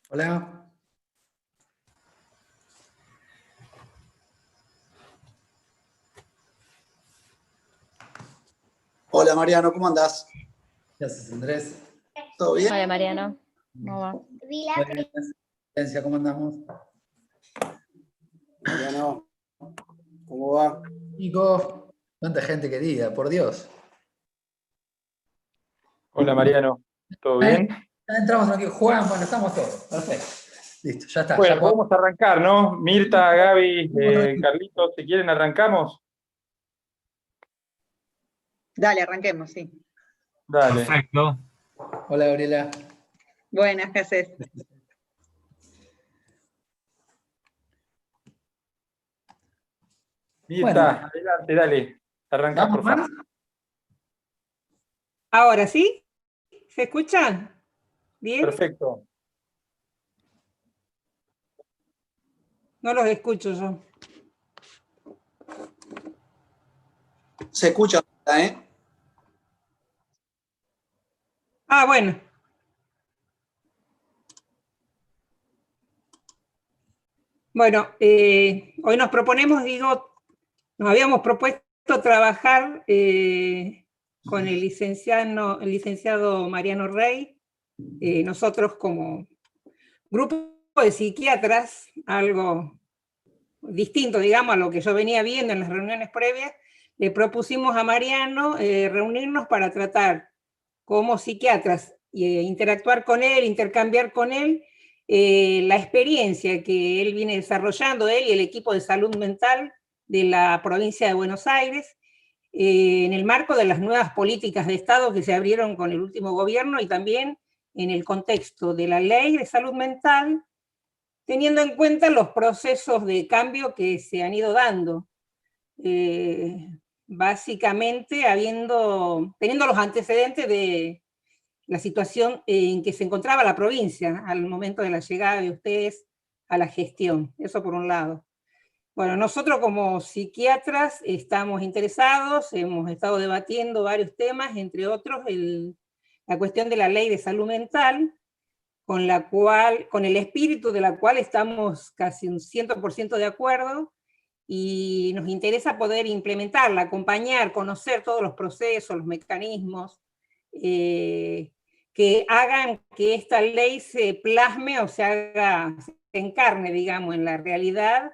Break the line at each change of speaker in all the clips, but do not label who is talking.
Hola.
Hola Mariano, ¿cómo andás?
¿Qué haces, Andrés?
¿Todo bien?
Hola Mariano, ¿cómo va?
Buenas. ¿Cómo andamos?
Mariano, ¿cómo va?
Nico, cuánta gente querida, por Dios.
Hola Mariano, ¿todo bien?
Ya entramos aquí, Juan, bueno, estamos todos. Perfecto. Listo, ya está.
Bueno,
Ya podemos-
podemos arrancar, ¿no? Mirta, Gaby,
arrancar.
Carlitos, si quieren arrancamos.
Dale, arranquemos, sí.
Dale.
Perfecto.
Hola, Gabriela.
Buenas, ¿qué haces?
Mirta, adelante, dale. Arrancás,
¿Vamos
por favor.
más?
Ahora sí, ¿se escuchan? ¿Bien?
Perfecto.
No los escucho yo.
Se escucha, ¿eh?
Ah, bueno. Bueno, hoy nos proponemos, nos habíamos propuesto trabajar con el licenciado Mariano Rey, nosotros como grupo de psiquiatras, algo distinto, digamos, a lo que yo venía viendo en las reuniones previas, le propusimos a Mariano reunirnos para tratar como psiquiatras, interactuar con él, intercambiar con él la experiencia que él viene desarrollando, él y el equipo de salud mental de la provincia de Buenos Aires, en el marco de las nuevas políticas de Estado que se abrieron con el último gobierno y también en el contexto de la ley de salud mental, teniendo en cuenta los procesos de cambio que se han ido dando. Básicamente teniendo los antecedentes de la situación en que se encontraba la provincia al momento de la llegada de ustedes a la gestión. Eso por un lado. Bueno, nosotros como psiquiatras estamos interesados, hemos estado debatiendo varios temas, entre otros la cuestión de la ley de salud mental, con el espíritu de la cual estamos casi un 100% de acuerdo, y nos interesa poder implementarla, acompañar, conocer todos los procesos, los mecanismos, que hagan que esta ley se plasme o se encarne, digamos, en la realidad,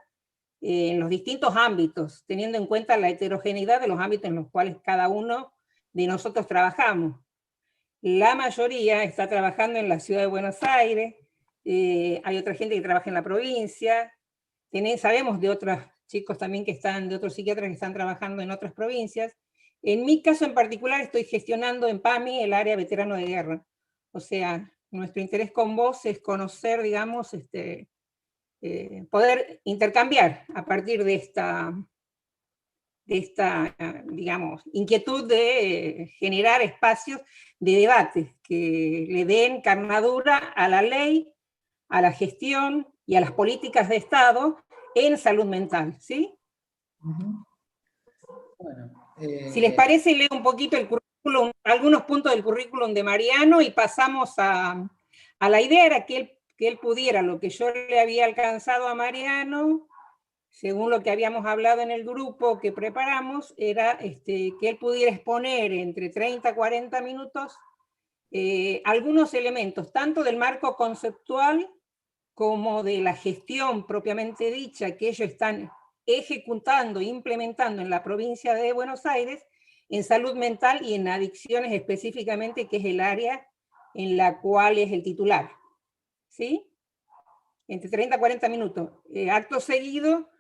en los distintos ámbitos, teniendo en cuenta la heterogeneidad de los ámbitos en los cuales cada uno de nosotros trabajamos. La mayoría está trabajando en la ciudad de Buenos Aires, hay otra gente que trabaja en la provincia, sabemos de otros chicos también de otros psiquiatras que están trabajando en otras provincias. En mi caso en particular estoy gestionando en PAMI el área veterano de guerra. O sea, nuestro interés con vos es conocer, digamos, poder intercambiar a partir de esta digamos, inquietud de generar espacios de debate que le den carnadura a la ley, a la gestión y a las políticas de Estado en salud mental, ¿sí?
Bueno,
si les parece, leo un poquito el currículum, algunos puntos del currículum de Mariano y pasamos a la idea era que él pudiera, lo que yo le había alcanzado a Mariano, según lo que habíamos hablado en el grupo que preparamos, era que él pudiera exponer entre 30 y 40 minutos algunos elementos, tanto del marco conceptual como de la gestión propiamente dicha que ellos están ejecutando e implementando en la provincia de Buenos Aires, en salud mental y en adicciones específicamente, que es el área en la cual es el titular. ¿Sí? Entre 30 y 40 minutos. Acto seguido,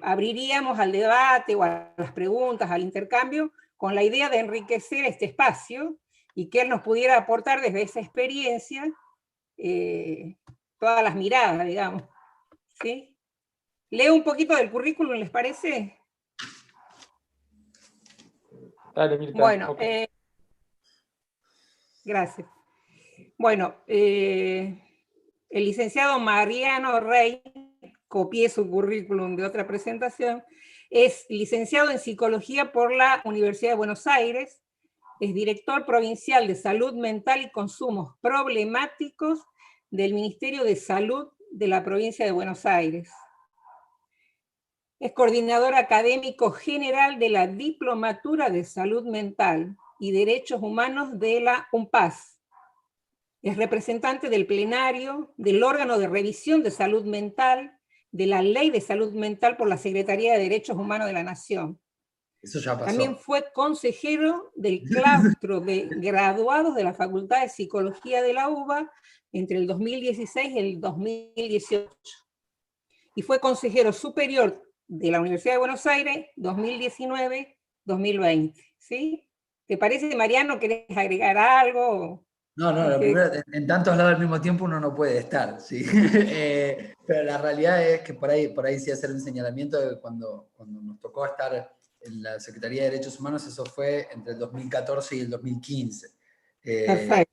abriríamos al debate o a las preguntas, al intercambio, con la idea de enriquecer este espacio y que él nos pudiera aportar desde esa experiencia todas las miradas, digamos. ¿Sí? Leo un poquito del currículum, ¿les parece?
Dale, Mirta.
Bueno,
Okay.
Gracias. Bueno, el licenciado Mariano Rey, copié su currículum de otra presentación, es licenciado en Psicología por la Universidad de Buenos Aires, es director provincial de Salud Mental y Consumos Problemáticos del Ministerio de Salud de la provincia de Buenos Aires. Es coordinador académico general de la Diplomatura de Salud Mental y Derechos Humanos de la UNPAS. Es representante del plenario, del órgano de revisión de salud mental, de la Ley de Salud Mental por la Secretaría de Derechos Humanos de la Nación.
Eso ya pasó.
También fue consejero del claustro de graduados de la Facultad de Psicología de la UBA entre el 2016 y el 2018. Y fue consejero superior de la Universidad de Buenos Aires 2019-2020. ¿Sí? ¿Te parece, Mariano, querés agregar algo?
No, lo primero, en tantos lados al mismo tiempo uno no puede estar, ¿sí? Pero la realidad es que por ahí sí hacer un señalamiento de cuando nos tocó estar en la Secretaría de Derechos Humanos, eso fue entre el 2014 y el 2015.
Perfecto.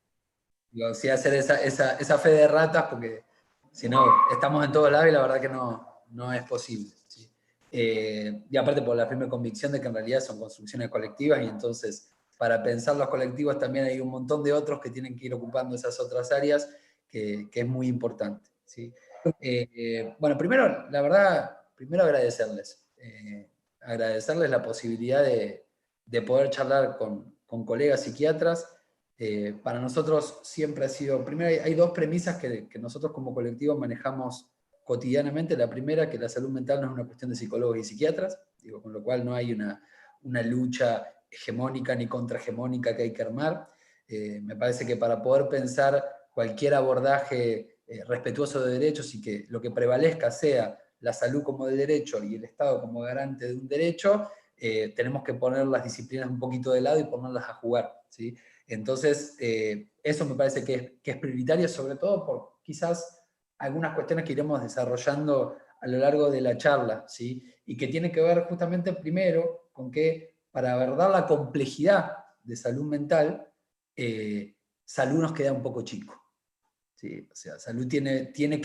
Sí, hacer esa fe de ratas, porque si no, estamos en todos lados y la verdad que no es posible, ¿sí? Y aparte por la firme convicción de que en realidad son construcciones colectivas, y entonces para pensar los colectivos también hay un montón de otros que tienen que ir ocupando esas otras áreas, que es muy importante, ¿sí? Bueno, primero, la verdad, agradecerles. Agradecerles la posibilidad de poder charlar con colegas psiquiatras. Para nosotros siempre ha sido, primero hay dos premisas que nosotros como colectivo manejamos cotidianamente. La primera, que la salud mental no es una cuestión de psicólogos y psiquiatras, digo, con lo cual no hay una lucha hegemónica ni contrahegemónica que hay que armar. Me parece que para poder pensar cualquier abordaje respetuoso de derechos y que lo que prevalezca sea la salud como de derecho y el Estado como garante de un derecho, tenemos que poner las disciplinas un poquito de lado y ponerlas a jugar, ¿sí? Entonces, eso me parece que es prioritario, sobre todo por quizás algunas cuestiones que iremos desarrollando a lo largo de la charla, ¿sí? Y que tiene que ver justamente primero con que para abordar la complejidad de salud mental, salud nos queda un poco chico, ¿sí? O sea, salud tiene un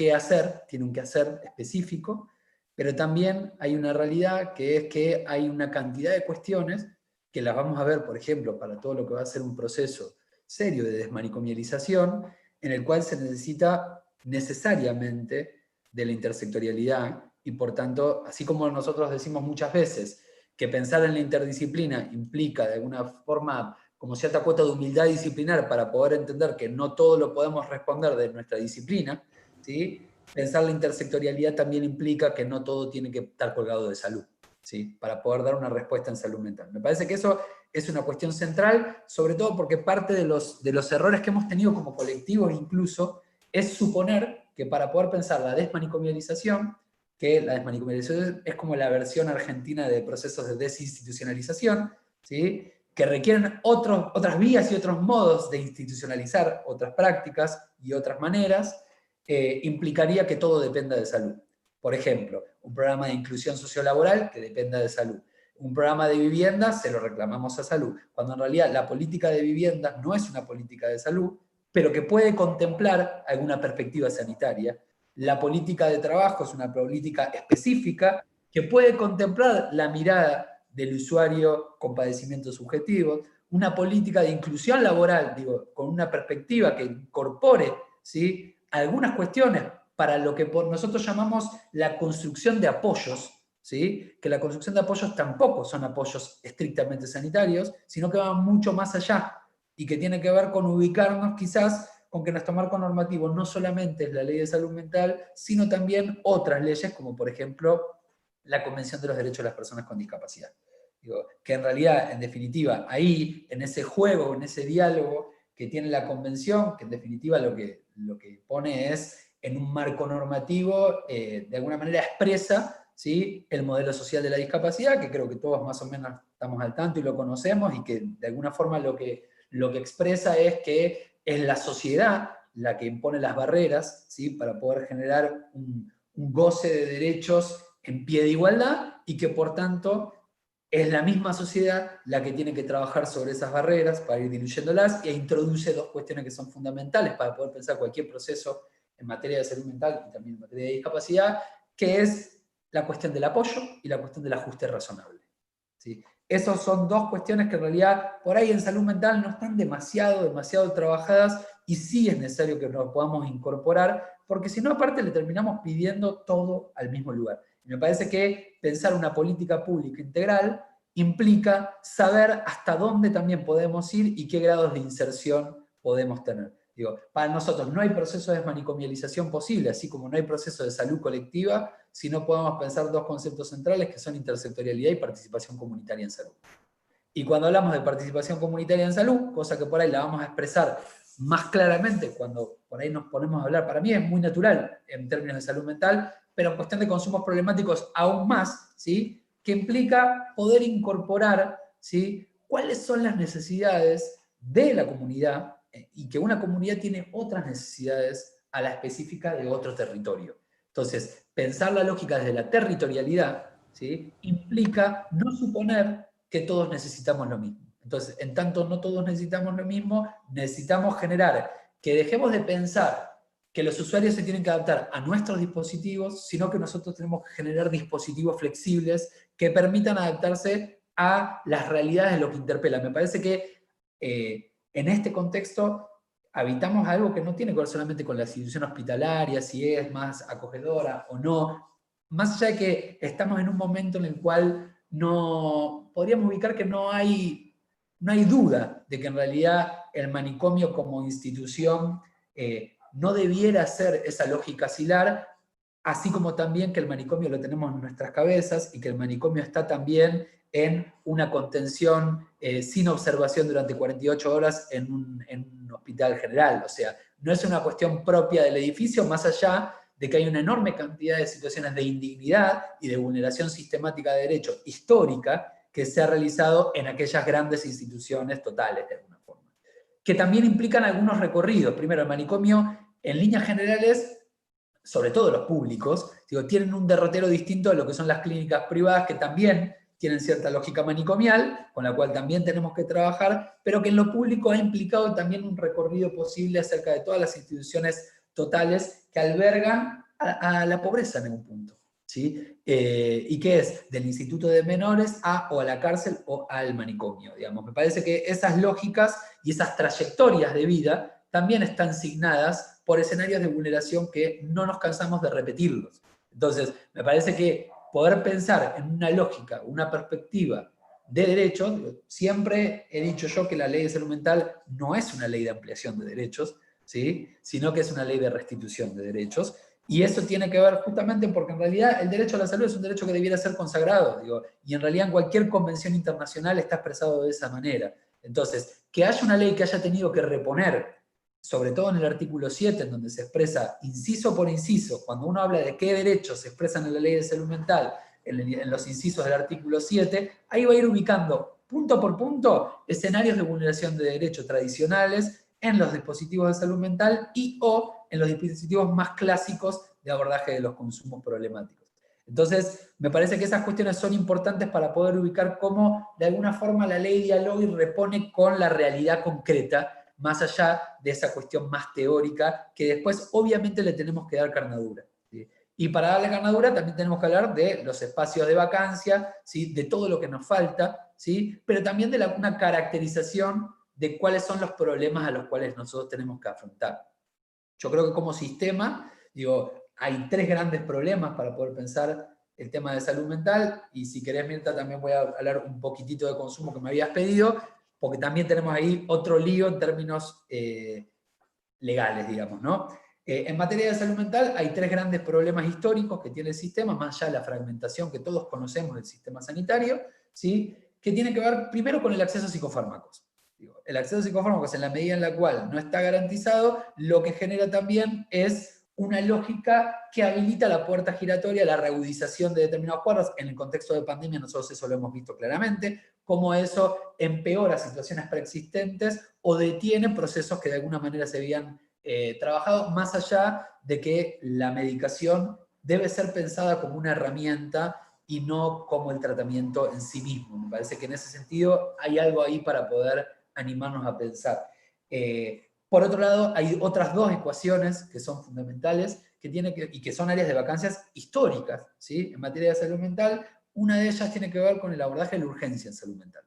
quehacer específico, pero también hay una realidad que es que hay una cantidad de cuestiones que las vamos a ver, por ejemplo, para todo lo que va a ser un proceso serio de desmanicomialización, en el cual se necesita necesariamente de la intersectorialidad, y por tanto, así como nosotros decimos muchas veces que pensar en la interdisciplina implica de alguna forma como cierta cuota de humildad disciplinar para poder entender que no todo lo podemos responder de nuestra disciplina, ¿sí? Pensar la intersectorialidad también implica que no todo tiene que estar colgado de salud, ¿sí? Para poder dar una respuesta en salud mental. Me parece que eso es una cuestión central, sobre todo porque parte de los errores que hemos tenido como colectivos incluso es suponer que para poder pensar la desmanicomialización, que la desmanicomialización es como la versión argentina de procesos de desinstitucionalización, ¿sí? Que requieren otras vías y otros modos de institucionalizar otras prácticas y otras maneras, implicaría que todo dependa de salud. Por ejemplo, un programa de inclusión sociolaboral que dependa de salud. Un programa de vivienda se lo reclamamos a salud, cuando en realidad la política de vivienda no es una política de salud, pero que puede contemplar alguna perspectiva sanitaria. La política de trabajo es una política específica que puede contemplar la mirada del usuario con padecimientos subjetivos, una política de inclusión laboral, digo, con una perspectiva que incorpore, ¿sí?, algunas cuestiones para lo que nosotros llamamos la construcción de apoyos, ¿sí? Que la construcción de apoyos tampoco son apoyos estrictamente sanitarios, sino que van mucho más allá, y que tiene que ver con ubicarnos quizás con que nuestro marco normativo no solamente es la Ley de Salud Mental, sino también otras leyes, como por ejemplo la Convención de los Derechos de las Personas con Discapacidad. Digo, que en realidad, en definitiva, ahí, en ese juego, en ese diálogo que tiene la Convención, que en definitiva lo que pone es en un marco normativo, de alguna manera expresa, ¿sí?, el modelo social de la discapacidad, que creo que todos más o menos estamos al tanto y lo conocemos, y que de alguna forma lo que expresa es que es la sociedad la que impone las barreras, ¿sí?, para poder generar un goce de derechos en pie de igualdad, y que por tanto es la misma sociedad la que tiene que trabajar sobre esas barreras para ir diluyéndolas, e introduce dos cuestiones que son fundamentales para poder pensar cualquier proceso en materia de salud mental y también en materia de discapacidad, que es la cuestión del apoyo y la cuestión del ajuste razonable. ¿sí? Esas son dos cuestiones que en realidad por ahí en salud mental no están demasiado trabajadas y sí es necesario que nos podamos incorporar, porque si no aparte le terminamos pidiendo todo al mismo lugar. Y me parece que pensar una política pública integral implica saber hasta dónde también podemos ir y qué grados de inserción podemos tener. Digo, para nosotros no hay proceso de desmanicomialización posible, así como no hay proceso de salud colectiva, si no podemos pensar dos conceptos centrales que son intersectorialidad y participación comunitaria en salud. Y cuando hablamos de participación comunitaria en salud, cosa que por ahí la vamos a expresar más claramente cuando por ahí nos ponemos a hablar, para mí es muy natural en términos de salud mental, pero en cuestión de consumos problemáticos aún más, ¿sí? Que implica poder incorporar, ¿sí? Cuáles son las necesidades de la comunidad y que una comunidad tiene otras necesidades a la específica de otro territorio. Entonces, pensar la lógica desde la territorialidad, ¿sí? Implica no suponer que todos necesitamos lo mismo. Entonces, en tanto no todos necesitamos lo mismo, necesitamos generar que dejemos de pensar que los usuarios se tienen que adaptar a nuestros dispositivos, sino que nosotros tenemos que generar dispositivos flexibles que permitan adaptarse a las realidades de lo que interpela. Me parece que en este contexto habitamos algo que no tiene que ver solamente con la institución hospitalaria, si es más acogedora o no, más allá de que estamos en un momento en el cual no podríamos ubicar que no hay duda de que en realidad el manicomio como institución no debiera ser esa lógica asilar, así como también que el manicomio lo tenemos en nuestras cabezas y que el manicomio está también en una contención sin observación durante 48 horas en un hospital general. O sea, no es una cuestión propia del edificio, más allá de que hay una enorme cantidad de situaciones de indignidad y de vulneración sistemática de derechos histórica que se ha realizado en aquellas grandes instituciones totales, de alguna forma. Que también implican algunos recorridos. Primero, el manicomio, en líneas generales, sobre todo los públicos, digo, tienen un derrotero distinto a lo que son las clínicas privadas, que también tienen cierta lógica manicomial, con la cual también tenemos que trabajar, pero que en lo público ha implicado también un recorrido posible acerca de todas las instituciones totales que albergan a la pobreza en algún punto, ¿sí? ¿Y qué es? Del instituto de menores o a la cárcel o al manicomio, digamos. Me parece que esas lógicas y esas trayectorias de vida también están signadas por escenarios de vulneración que no nos cansamos de repetirlos. Entonces, me parece que poder pensar en una lógica, una perspectiva de derechos, siempre he dicho yo que la ley de salud mental no es una ley de ampliación de derechos, ¿sí? Sino que es una ley de restitución de derechos, y eso tiene que ver justamente porque en realidad el derecho a la salud es un derecho que debiera ser consagrado, digo, y en realidad en cualquier convención internacional está expresado de esa manera. Entonces, que haya una ley que haya tenido que reponer, sobre todo en el artículo 7, en donde se expresa inciso por inciso, cuando uno habla de qué derechos se expresan en la ley de salud mental, en los incisos del artículo 7, ahí va a ir ubicando punto por punto escenarios de vulneración de derechos tradicionales en los dispositivos de salud mental y o en los dispositivos más clásicos de abordaje de los consumos problemáticos. Entonces, me parece que esas cuestiones son importantes para poder ubicar cómo de alguna forma la ley dialoga y repone con la realidad concreta, más allá de esa cuestión más teórica, que después obviamente le tenemos que dar carnadura, ¿sí? Y para darle carnadura también tenemos que hablar de los espacios de vacancia, ¿sí? De todo lo que nos falta, ¿sí? Pero también de una caracterización de cuáles son los problemas a los cuales nosotros tenemos que afrontar. Yo creo que como sistema, digo, hay tres grandes problemas para poder pensar el tema de salud mental, y si querés, Mirta, también voy a hablar un poquitito de consumo que me habías pedido, porque también tenemos ahí otro lío en términos legales, digamos, ¿no? En materia de salud mental hay tres grandes problemas históricos que tiene el sistema, más allá de la fragmentación que todos conocemos del sistema sanitario, ¿sí? Que tiene que ver primero con el acceso a psicofármacos. El acceso a psicofármacos, en la medida en la cual no está garantizado, lo que genera también es una lógica que habilita la puerta giratoria, la reagudización de determinados cuadros. En el contexto de pandemia nosotros eso lo hemos visto claramente, cómo eso empeora situaciones preexistentes o detiene procesos que de alguna manera se habían trabajado, más allá de que la medicación debe ser pensada como una herramienta y no como el tratamiento en sí mismo. Me parece que en ese sentido hay algo ahí para poder animarnos a pensar. Por otro lado, hay otras dos ecuaciones que son fundamentales y que son áreas de vacancias históricas, ¿sí? En materia de salud mental. Una de ellas tiene que ver con el abordaje de la urgencia en salud mental.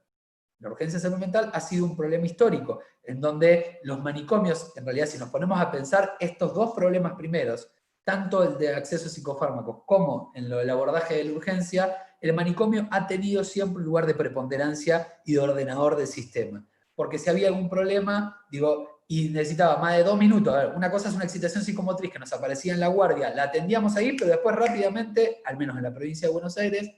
La urgencia en salud mental ha sido un problema histórico, en donde los manicomios, en realidad si nos ponemos a pensar estos dos problemas primeros, tanto el de acceso a psicofármacos como en el abordaje de la urgencia, el manicomio ha tenido siempre un lugar de preponderancia y de ordenador del sistema. Porque si había algún problema, digo, y necesitaba más de 2 minutos, a ver, una cosa es una excitación psicomotriz que nos aparecía en la guardia, la atendíamos ahí, pero después rápidamente, al menos en la provincia de Buenos Aires,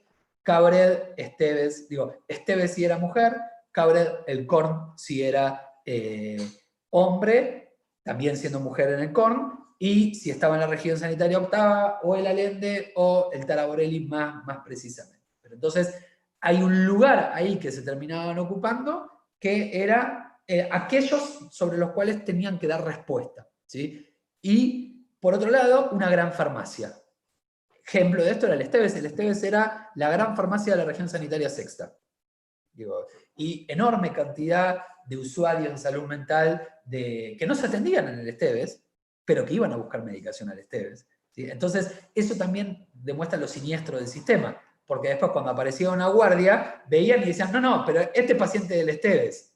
Cabred, Esteves, Esteves si era mujer, Cabred, el CORN si era hombre, también siendo mujer en el CORN, y si estaba en la región sanitaria octava, o el Allende, o el Taraborelli más precisamente. Pero entonces, hay un lugar ahí que se terminaban ocupando, que era aquellos sobre los cuales tenían que dar respuesta, ¿sí? Y, por otro lado, una gran farmacia. Ejemplo de esto era el Esteves. El Esteves era la gran farmacia de la región sanitaria sexta. Y enorme cantidad de usuarios en salud mental que no se atendían en el Esteves, pero que iban a buscar medicación al Esteves, ¿sí? Entonces, eso también demuestra lo siniestro del sistema, porque después cuando aparecía una guardia, veían y decían, no, pero este paciente del Esteves.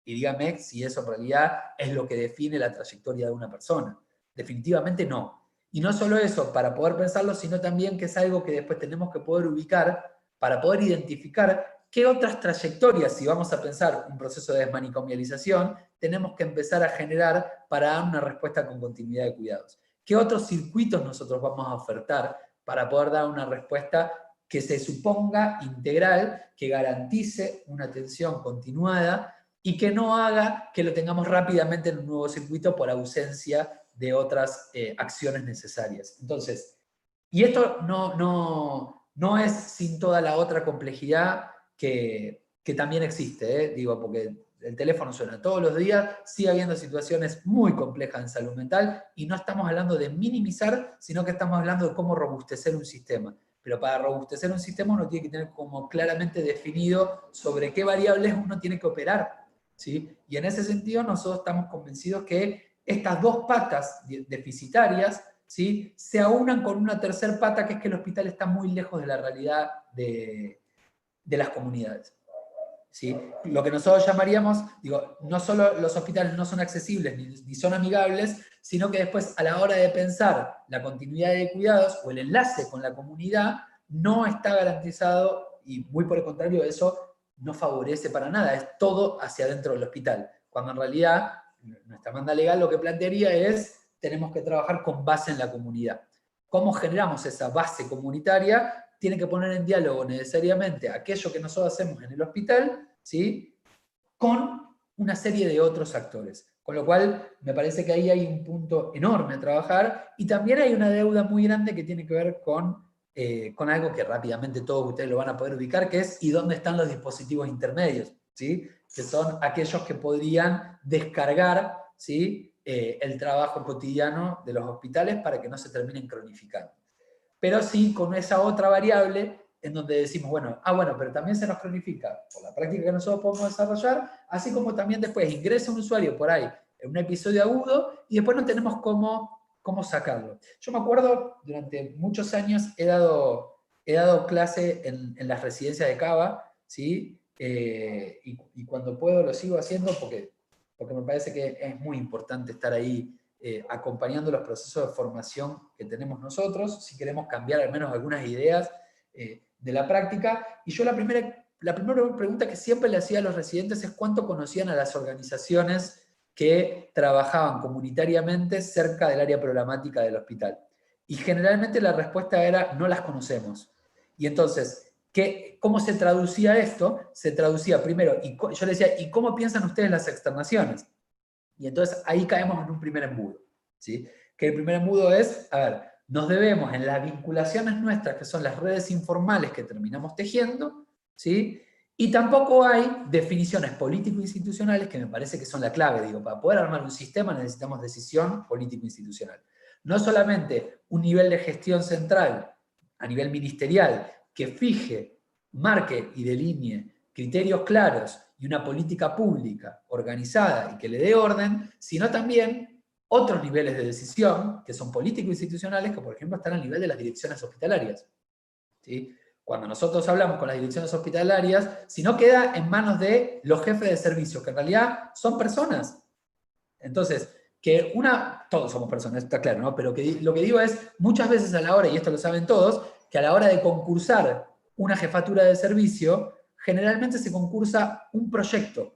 Y dígame si eso en realidad es lo que define la trayectoria de una persona. Definitivamente no. Y no solo eso, para poder pensarlo, sino también que es algo que después tenemos que poder ubicar para poder identificar qué otras trayectorias, si vamos a pensar un proceso de desmanicomialización, tenemos que empezar a generar para dar una respuesta con continuidad de cuidados. ¿Qué otros circuitos nosotros vamos a ofertar para poder dar una respuesta que se suponga integral, que garantice una atención continuada y que no haga que lo tengamos rápidamente en un nuevo circuito por ausencia de otras acciones necesarias? Entonces, y esto no es sin toda la otra complejidad que también existe, digo, porque el teléfono suena todos los días, sigue habiendo situaciones muy complejas en salud mental, y no estamos hablando de minimizar, sino que estamos hablando de cómo robustecer un sistema. Pero para robustecer un sistema uno tiene que tener como claramente definido sobre qué variables uno tiene que operar, ¿sí? Y en ese sentido nosotros estamos convencidos que estas dos patas deficitarias, ¿sí?, se aunan con una tercer pata, que es que el hospital está muy lejos de la realidad de las comunidades, ¿sí? Lo que nosotros llamaríamos, digo, no solo los hospitales no son accesibles ni son amigables, sino que después a la hora de pensar la continuidad de cuidados o el enlace con la comunidad no está garantizado, y muy por el contrario, eso no favorece para nada, es todo hacia adentro del hospital, cuando en realidad nuestra manda legal lo que plantearía es: tenemos que trabajar con base en la comunidad. ¿Cómo generamos esa base comunitaria? Tiene que poner en diálogo necesariamente aquello que nosotros hacemos en el hospital, ¿sí?, con una serie de otros actores. Con lo cual, me parece que ahí hay un punto enorme a trabajar, y también hay una deuda muy grande que tiene que ver con algo que rápidamente todos ustedes lo van a poder ubicar, que es: ¿y dónde están los dispositivos intermedios? ¿Sí? Que son aquellos que podrían descargar, ¿sí?, el trabajo cotidiano de los hospitales para que no se terminen cronificando. Pero sí con esa otra variable en donde decimos, bueno, pero también se nos cronifica por la práctica que nosotros podemos desarrollar, así como también después ingresa un usuario por ahí en un episodio agudo y después no tenemos cómo sacarlo. Yo me acuerdo, durante muchos años he dado clase en las residencias de Cava, ¿sí? Y cuando puedo lo sigo haciendo porque me parece que es muy importante estar ahí acompañando los procesos de formación que tenemos nosotros, si queremos cambiar al menos algunas ideas de la práctica. Y yo la primera pregunta que siempre le hacía a los residentes es cuánto conocían a las organizaciones que trabajaban comunitariamente cerca del área programática del hospital. Y generalmente la respuesta era: no las conocemos. Y entonces, ¿cómo se traducía esto? Se traducía primero, yo le decía: ¿y cómo piensan ustedes las externaciones? Y entonces ahí caemos en un primer embudo, ¿sí? Que el primer embudo es, nos debemos en las vinculaciones nuestras, que son las redes informales que terminamos tejiendo, ¿sí? Y tampoco hay definiciones político-institucionales, que me parece que son la clave, digo, para poder armar un sistema necesitamos decisión político-institucional. No solamente un nivel de gestión central, a nivel ministerial, que fije, marque y delinee criterios claros y una política pública organizada y que le dé orden, sino también otros niveles de decisión, que son político-institucionales, que por ejemplo están al nivel de las direcciones hospitalarias, ¿sí? cuando nosotros hablamos con las direcciones hospitalarias, sino queda en manos de los jefes de servicio, que en realidad son personas. Entonces, todos somos personas, está claro, ¿no? Pero lo que digo es, muchas veces a la hora, y esto lo saben todos, que a la hora de concursar una jefatura de servicio, generalmente se concursa un proyecto.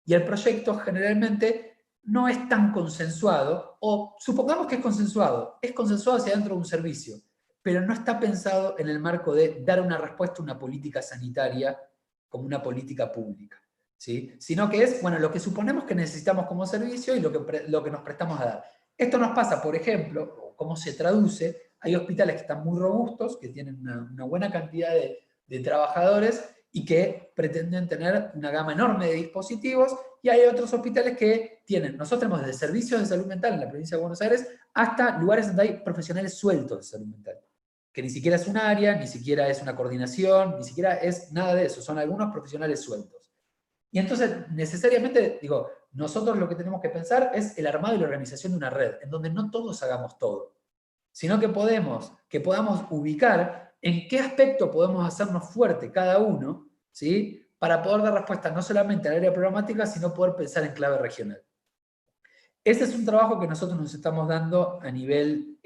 Y el proyecto generalmente no es tan consensuado, o supongamos que es consensuado hacia dentro de un servicio, pero no está pensado en el marco de dar una respuesta a una política sanitaria como una política pública, ¿sí? Sino que es, bueno, lo que suponemos que necesitamos como servicio y lo que nos prestamos a dar. Esto nos pasa, por ejemplo, cómo se traduce, hay hospitales que están muy robustos, que tienen una buena cantidad de trabajadores y que pretenden tener una gama enorme de dispositivos, y hay otros hospitales que nosotros tenemos desde servicios de salud mental en la provincia de Buenos Aires hasta lugares donde hay profesionales sueltos de salud mental, que ni siquiera es un área, ni siquiera es una coordinación, ni siquiera es nada de eso, son algunos profesionales sueltos. Y entonces, necesariamente, digo, nosotros lo que tenemos que pensar es el armado y la organización de una red, en donde no todos hagamos todo, sino que podamos ubicar en qué aspecto podemos hacernos fuerte cada uno, ¿sí? Para poder dar respuesta no solamente al área programática, sino poder pensar en clave regional. Ese es un trabajo que nosotros nos estamos dando a nivel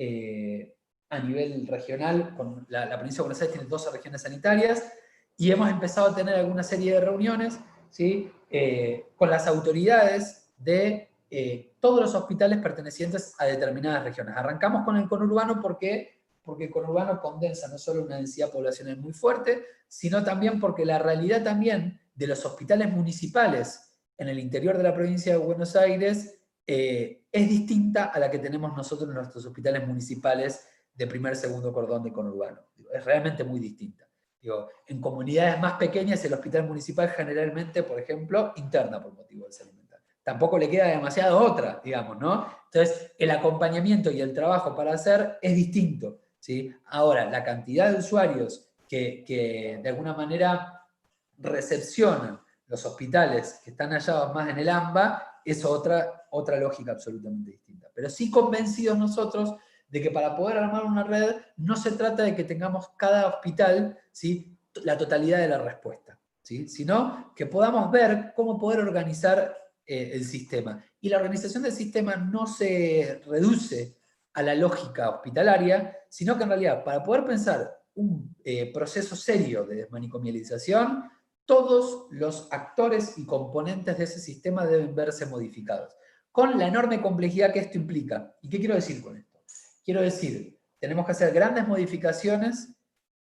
regional. Con la provincia de Buenos Aires tiene 12 regiones sanitarias, y hemos empezado a tener alguna serie de reuniones, ¿sí? Con las autoridades de todos los hospitales pertenecientes a determinadas regiones. Arrancamos con el conurbano porque el conurbano condensa no solo una densidad poblacional muy fuerte, sino también porque la realidad también de los hospitales municipales en el interior de la provincia de Buenos Aires es distinta a la que tenemos nosotros en nuestros hospitales municipales de primer, segundo cordón de conurbano. Es realmente muy distinta. En comunidades más pequeñas el hospital municipal generalmente, por ejemplo, interna por motivo de salud mental. Tampoco le queda demasiado otra, digamos, ¿no? Entonces, el acompañamiento y el trabajo para hacer es distinto, ¿sí? Ahora, la cantidad de usuarios que de alguna manera recepcionan los hospitales que están hallados más en el AMBA es otra lógica absolutamente distinta. Pero sí convencidos nosotros de que para poder armar una red no se trata de que tengamos cada hospital, ¿sí?, la totalidad de la respuesta, ¿sí?, sino que podamos ver cómo poder organizar el sistema. Y la organización del sistema no se reduce a la lógica hospitalaria, sino que en realidad para poder pensar un proceso serio de desmanicomialización, todos los actores y componentes de ese sistema deben verse modificados, con la enorme complejidad que esto implica. ¿Y qué quiero decir con esto? Quiero decir, tenemos que hacer grandes modificaciones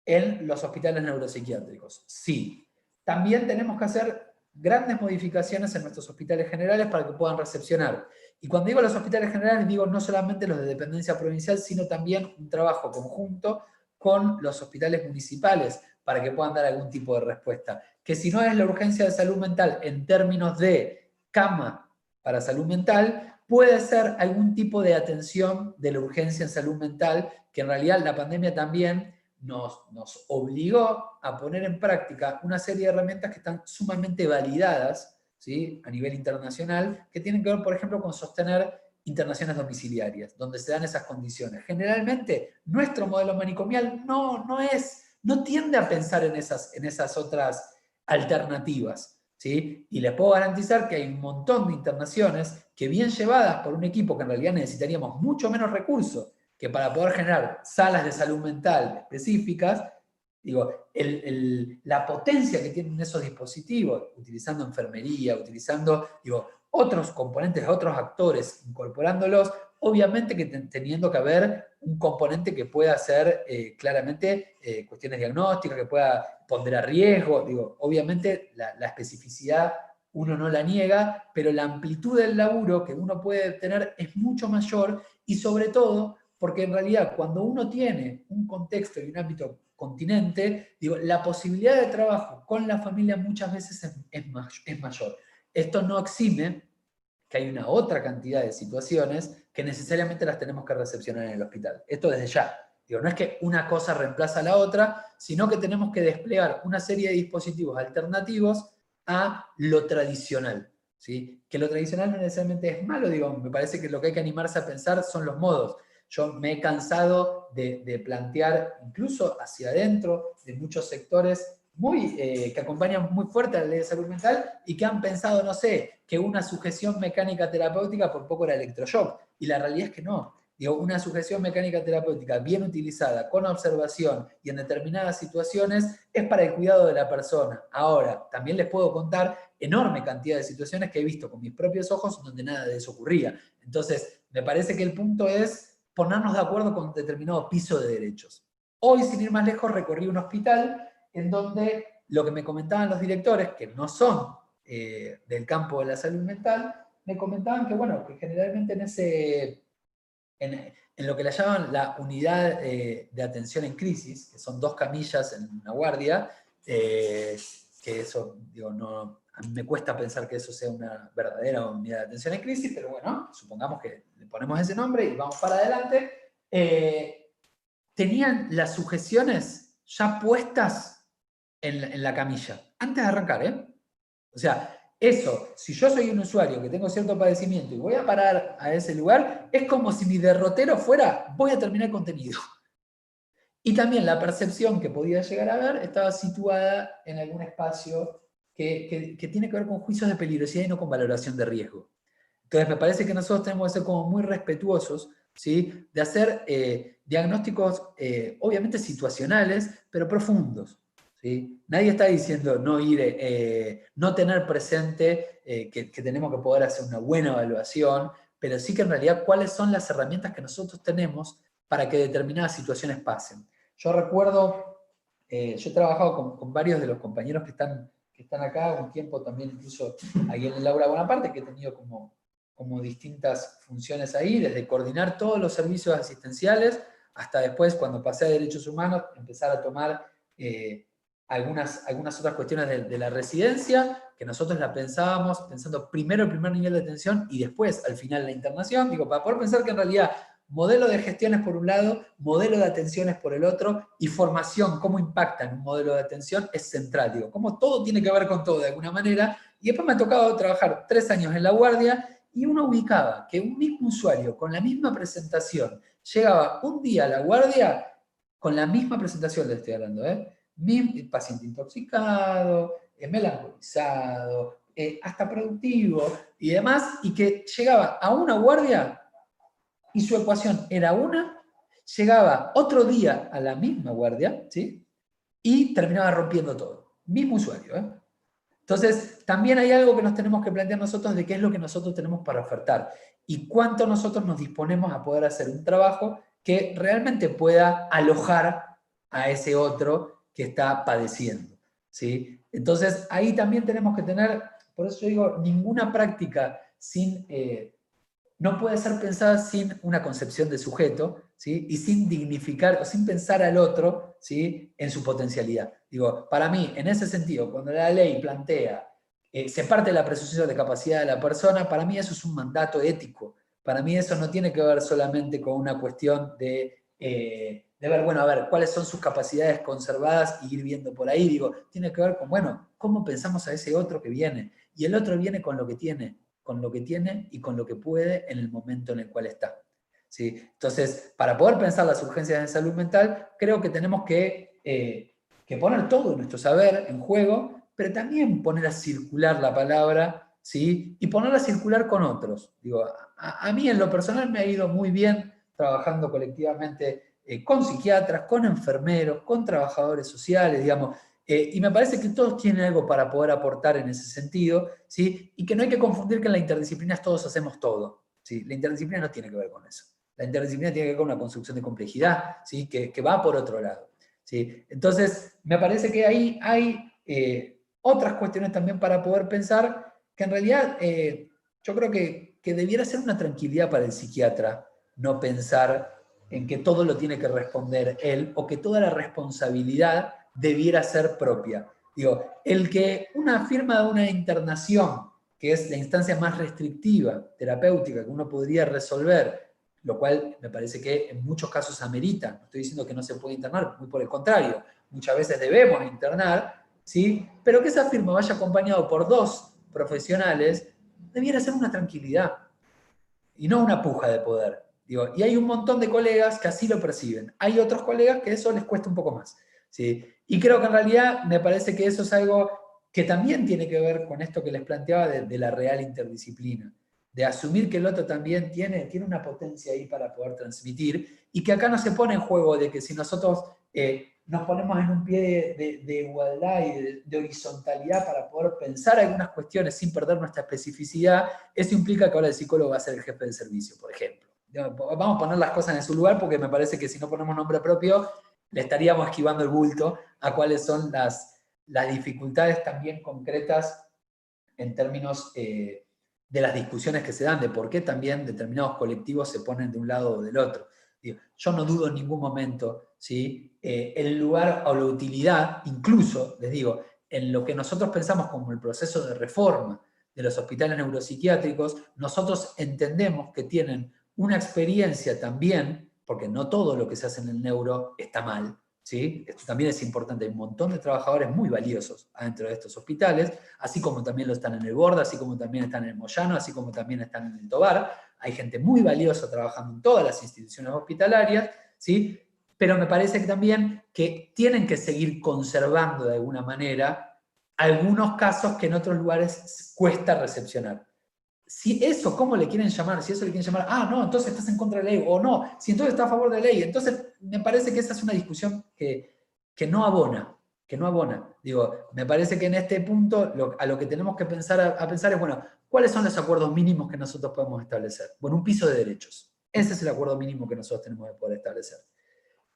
en los hospitales neuropsiquiátricos. Sí. También tenemos que hacer grandes modificaciones en nuestros hospitales generales para que puedan recepcionar. Y cuando digo los hospitales generales, digo no solamente los de dependencia provincial, sino también un trabajo conjunto con los hospitales municipales para que puedan dar algún tipo de respuesta. Que si no es la urgencia de salud mental en términos de cama para salud mental, puede ser algún tipo de atención de la urgencia en salud mental, que en realidad la pandemia también nos obligó a poner en práctica una serie de herramientas que están sumamente validadas, ¿sí?, a nivel internacional, que tienen que ver, por ejemplo, con sostener internaciones domiciliarias, donde se dan esas condiciones. Generalmente, nuestro modelo manicomial no tiende a pensar en esas otras alternativas, ¿sí? Y les puedo garantizar que hay un montón de internaciones que, bien llevadas por un equipo que en realidad necesitaríamos mucho menos recursos que para poder generar salas de salud mental específicas, la potencia que tienen esos dispositivos, utilizando enfermería, utilizando otros componentes, otros actores, incorporándolos, obviamente que teniendo que haber un componente que pueda hacer claramente cuestiones diagnósticas, que pueda ponderar riesgo, obviamente la especificidad uno no la niega, pero la amplitud del laburo que uno puede tener es mucho mayor, y sobre todo porque en realidad cuando uno tiene un contexto y un ámbito continente, la posibilidad de trabajo con la familia muchas veces es mayor. Esto no exime que hay una otra cantidad de situaciones que necesariamente las tenemos que recepcionar en el hospital. Esto desde ya. No es que una cosa reemplaza a la otra, sino que tenemos que desplegar una serie de dispositivos alternativos a lo tradicional, ¿sí? Que lo tradicional no necesariamente es malo, me parece que lo que hay que animarse a pensar son los modos. yo me he cansado de plantear, incluso hacia adentro, de muchos sectores que acompañan muy fuerte a la ley de salud mental y que han pensado, no sé, que una sujeción mecánica terapéutica por poco era electroshock. Y la realidad es que no. Digo, una sujeción mecánica terapéutica bien utilizada, con observación y en determinadas situaciones, es para el cuidado de la persona. Ahora, también les puedo contar enorme cantidad de situaciones que he visto con mis propios ojos donde nada de eso ocurría. Entonces, me parece que el punto es ponernos de acuerdo con un determinado piso de derechos. Hoy, sin ir más lejos, recorrí un hospital en donde lo que me comentaban los directores, que no son del campo de la salud mental, me comentaban que, bueno, que generalmente en lo que le llaman la unidad de atención en crisis, que son 2 camillas en una guardia, que eso, digo, no, a mí me cuesta pensar que eso sea una verdadera unidad de atención en crisis, pero bueno, supongamos que le ponemos ese nombre y vamos para adelante, tenían las sujeciones ya puestas en la camilla, antes de arrancar, ¿eh? O sea, eso, si yo soy un usuario que tengo cierto padecimiento y voy a parar a ese lugar, es como si mi derrotero fuera, voy a terminar contenido. Y también la percepción que podía llegar a ver estaba situada en algún espacio que tiene que ver con juicios de peligrosidad y no con valoración de riesgo. Entonces me parece que nosotros tenemos que ser como muy respetuosos, ¿sí? De hacer diagnósticos obviamente situacionales, pero profundos. ¿Sí? Nadie está diciendo no tener presente que tenemos que poder hacer una buena evaluación, pero sí que en realidad cuáles son las herramientas que nosotros tenemos para que determinadas situaciones pasen. Yo recuerdo, yo he trabajado con varios de los compañeros que están acá, un tiempo también incluso ahí en el Laura Bonaparte, que he tenido como distintas funciones ahí, desde coordinar todos los servicios asistenciales, hasta después, cuando pasé a Derechos Humanos, empezar a tomar algunas otras cuestiones de la residencia, que nosotros la pensábamos pensando primero el primer nivel de atención y después al final la internación, digo, para poder pensar que en realidad modelo de gestiones por un lado, modelo de atenciones por el otro, y formación, cómo impacta en un modelo de atención, es central, digo, cómo todo tiene que ver con todo de alguna manera, y después me ha tocado trabajar 3 años en la guardia, y uno ubicaba que un mismo usuario con la misma presentación llegaba un día a la guardia con la misma presentación, le estoy hablando, paciente intoxicado, melancolizado, hasta productivo y demás, y que llegaba a una guardia y su ecuación era una, llegaba otro día a la misma guardia, ¿sí? Y terminaba rompiendo todo. Mismo usuario, Entonces, también hay algo que nos tenemos que plantear nosotros de qué es lo que nosotros tenemos para ofertar y cuánto nosotros nos disponemos a poder hacer un trabajo que realmente pueda alojar a ese otro que está padeciendo, ¿sí? Entonces, ahí también tenemos que tener, por eso yo digo, ninguna práctica no puede ser pensada sin una concepción de sujeto, ¿sí? Y sin dignificar o sin pensar al otro, ¿sí? En su potencialidad. Digo, para mí, en ese sentido, cuando la ley plantea, se parte de la presunción de capacidad de la persona, para mí eso es un mandato ético. Para mí eso no tiene que ver solamente con una cuestión de ver, bueno, a ver, cuáles son sus capacidades conservadas y ir viendo por ahí. Digo, tiene que ver con, bueno, cómo pensamos a ese otro que viene. Y el otro viene con lo que tiene y con lo que puede en el momento en el cual está. ¿Sí? Entonces, para poder pensar las urgencias de salud mental, creo que tenemos que poner todo nuestro saber en juego, pero también poner a circular la palabra, ¿sí? Y ponerla a circular con otros. Digo, a mí en lo personal me ha ido muy bien trabajando colectivamente con psiquiatras, con enfermeros, con trabajadores sociales, digamos, y me parece que todos tienen algo para poder aportar en ese sentido, ¿sí? Y que no hay que confundir que en la interdisciplina todos hacemos todo, ¿sí? La interdisciplina no tiene que ver con eso. La interdisciplina tiene que ver con una construcción de complejidad, ¿sí? Que va por otro lado, ¿sí? Entonces, me parece que ahí hay otras cuestiones también para poder pensar que en realidad yo creo que debiera ser una tranquilidad para el psiquiatra no pensar en que todo lo tiene que responder él o que toda la responsabilidad debiera ser propia. Digo, el que una firma de una internación, que es la instancia más restrictiva, terapéutica, que uno podría resolver, lo cual me parece que en muchos casos amerita, no estoy diciendo que no se puede internar, muy por el contrario, muchas veces debemos internar, ¿sí? Pero que esa firma vaya acompañado por 2 profesionales, debiera ser una tranquilidad, y no una puja de poder. Digo, y hay un montón de colegas que así lo perciben. Hay otros colegas que eso les cuesta un poco más, ¿sí? Y creo que en realidad me parece que eso es algo que también tiene que ver con esto que les planteaba de la real interdisciplina, de asumir que el otro también tiene una potencia ahí para poder transmitir, y que acá no se pone en juego de que si nosotros nos ponemos en un pie de igualdad y de horizontalidad para poder pensar algunas cuestiones sin perder nuestra especificidad, eso implica que ahora el psicólogo va a ser el jefe de servicio, por ejemplo. Vamos a poner las cosas en su lugar, porque me parece que si no ponemos nombre propio, le estaríamos esquivando el bulto a cuáles son las dificultades también concretas en términos de las discusiones que se dan, de por qué también determinados colectivos se ponen de un lado o del otro. Yo no dudo en ningún momento, ¿sí? El lugar o la utilidad, incluso, les digo, en lo que nosotros pensamos como el proceso de reforma de los hospitales neuropsiquiátricos, nosotros entendemos que tienen una experiencia también, porque no todo lo que se hace en el neuro está mal, ¿sí? Esto también es importante, hay un montón de trabajadores muy valiosos adentro de estos hospitales, así como también lo están en el Borda, así como también están en el Moyano, así como también están en el Tobar. Hay gente muy valiosa trabajando en todas las instituciones hospitalarias, ¿sí? Pero me parece que también que tienen que seguir conservando de alguna manera algunos casos que en otros lugares cuesta recepcionar. Si eso, ¿cómo le quieren llamar? Si eso le quieren llamar, no, entonces estás en contra de la ley, o no, si entonces estás a favor de la ley. Entonces, me parece que esa es una discusión que no abona, Digo, me parece que en este punto a lo que tenemos que pensar es, bueno, ¿cuáles son los acuerdos mínimos que nosotros podemos establecer? Bueno, un piso de derechos. Ese es el acuerdo mínimo que nosotros tenemos que poder establecer.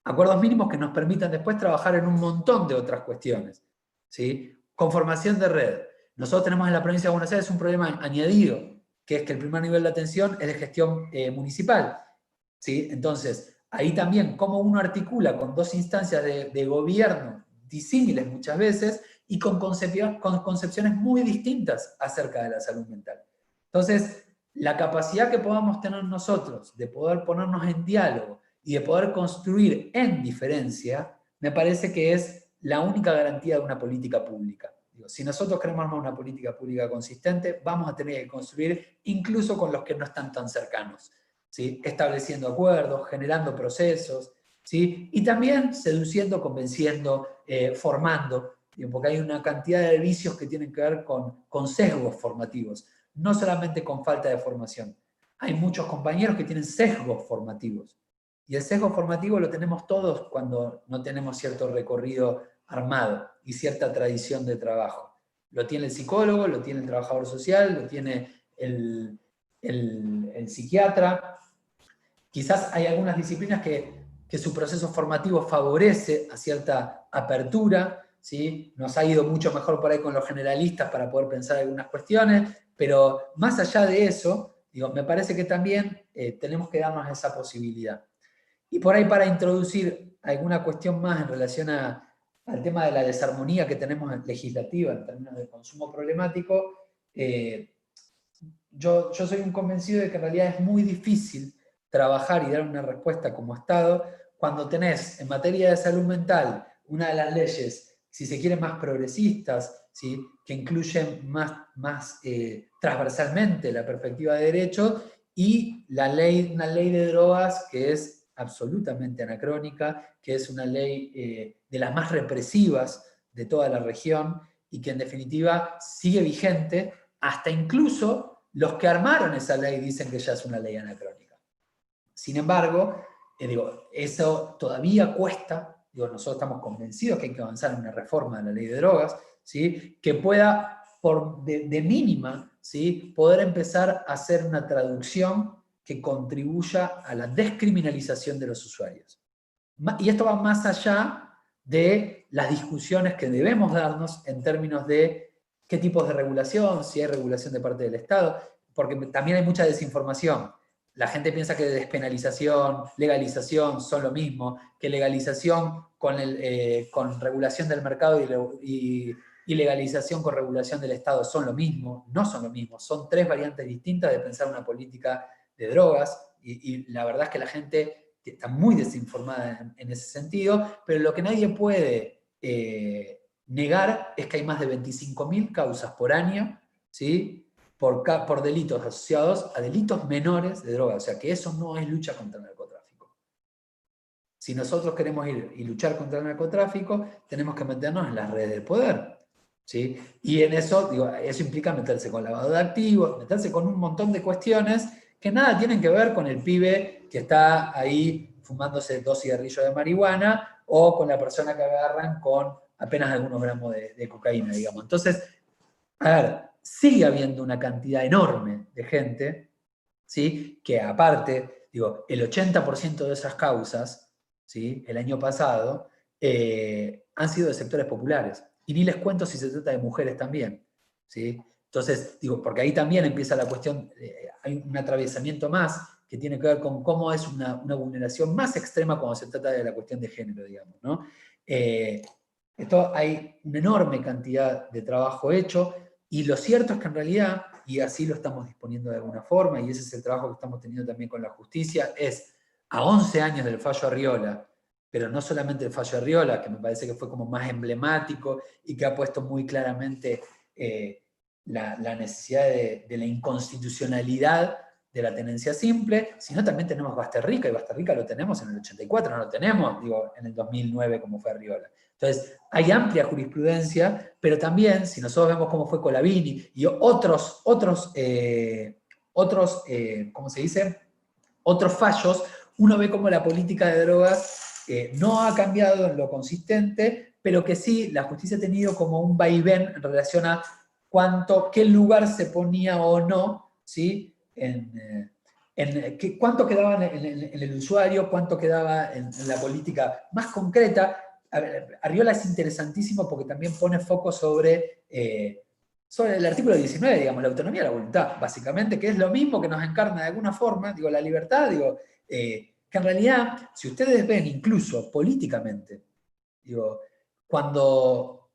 Acuerdos mínimos que nos permitan después trabajar en un montón de otras cuestiones, ¿sí? Conformación de red. Nosotros tenemos en la provincia de Buenos Aires un problema añadido, que es que el primer nivel de atención es de gestión municipal, ¿sí? Entonces, ahí también cómo uno articula con dos instancias de gobierno disímiles muchas veces y con concepciones muy distintas acerca de la salud mental. Entonces, la capacidad que podamos tener nosotros de poder ponernos en diálogo y de poder construir en diferencia, me parece que es la única garantía de una política pública. Si nosotros queremos armar una política pública consistente, vamos a tener que construir incluso con los que no están tan cercanos, ¿sí? Estableciendo acuerdos, generando procesos, ¿sí? Y también seduciendo, convenciendo, formando, porque hay una cantidad de vicios que tienen que ver con sesgos formativos, no solamente con falta de formación. Hay muchos compañeros que tienen sesgos formativos, y el sesgo formativo lo tenemos todos cuando no tenemos cierto recorrido armado y cierta tradición de trabajo. Lo tiene el psicólogo, lo tiene el trabajador social, lo tiene el psiquiatra. Quizás hay algunas disciplinas que su proceso formativo favorece a cierta apertura, ¿sí? Nos ha ido mucho mejor por ahí con los generalistas para poder pensar algunas cuestiones, pero más allá de eso, me parece que también tenemos que darnos esa posibilidad. Y por ahí, para introducir alguna cuestión más en relación al tema de la desarmonía que tenemos legislativa en términos de consumo problemático, yo soy un convencido de que en realidad es muy difícil trabajar y dar una respuesta como Estado cuando tenés en materia de salud mental una de las leyes, si se quiere, más progresistas, ¿sí? Que incluyen más transversalmente la perspectiva de derechos, y una ley de drogas que es absolutamente anacrónica, que es una ley de las más represivas de toda la región, y que en definitiva sigue vigente, hasta incluso los que armaron esa ley dicen que ya es una ley anacrónica. Sin embargo, eso todavía cuesta. Nosotros estamos convencidos que hay que avanzar en una reforma de la ley de drogas, ¿sí? Que pueda, de mínima, ¿sí? Poder empezar a hacer una traducción que contribuya a la descriminalización de los usuarios. Y esto va más allá de las discusiones que debemos darnos en términos de qué tipos de regulación, si hay regulación de parte del Estado, porque también hay mucha desinformación. La gente piensa que despenalización, legalización son lo mismo, que legalización con regulación del mercado y legalización con regulación del Estado son lo mismo. No son lo mismo, son tres variantes distintas de pensar una política de drogas, y la verdad es que la gente está muy desinformada en ese sentido, pero lo que nadie puede negar es que hay más de 25.000 causas por año, ¿sí? por delitos asociados a delitos menores de droga. O sea que eso no es lucha contra el narcotráfico. Si nosotros queremos ir y luchar contra el narcotráfico, tenemos que meternos en las redes del poder. ¿Sí? Y en eso, digo, eso implica meterse con lavado de activos, meterse con un montón de cuestiones que nada tienen que ver con el pibe que está ahí fumándose 2 cigarrillos de marihuana o con la persona que agarran con apenas algunos gramos de cocaína, digamos. Entonces, a ver, sigue habiendo una cantidad enorme de gente, ¿sí? Que aparte, digo, el 80% de esas causas, ¿sí? El año pasado, han sido de sectores populares. Y ni les cuento si se trata de mujeres también, ¿sí? Entonces, digo, porque ahí también empieza la cuestión, hay un atravesamiento más que tiene que ver con cómo es una vulneración más extrema cuando se trata de la cuestión de género, digamos, ¿no? Esto hay una enorme cantidad de trabajo hecho, y lo cierto es que en realidad, y así lo estamos disponiendo de alguna forma, y ese es el trabajo que estamos teniendo también con la justicia, es a 11 años del fallo Arriola, pero no solamente el fallo Arriola, que me parece que fue como más emblemático y que ha puesto muy claramente la necesidad de la inconstitucionalidad de la tenencia simple, sino también tenemos Basterrica, y Basterrica lo tenemos en el 84, no lo tenemos, digo, en el 2009 como fue Arriola. Entonces, hay amplia jurisprudencia, pero también, si nosotros vemos cómo fue Colavini y otros ¿cómo se dice? Otros fallos, uno ve cómo la política de drogas no ha cambiado en lo consistente, pero que sí, la justicia ha tenido como un vaivén en relación a qué lugar se ponía o no, ¿sí? Cuánto quedaba en el usuario, cuánto quedaba en la política más concreta. Arriola es interesantísimo porque también pone foco sobre el artículo 19, digamos, la autonomía de la voluntad, básicamente, que es lo mismo que nos encarna de alguna forma, digo, la libertad, digo, que en realidad, si ustedes ven incluso políticamente, digo, cuando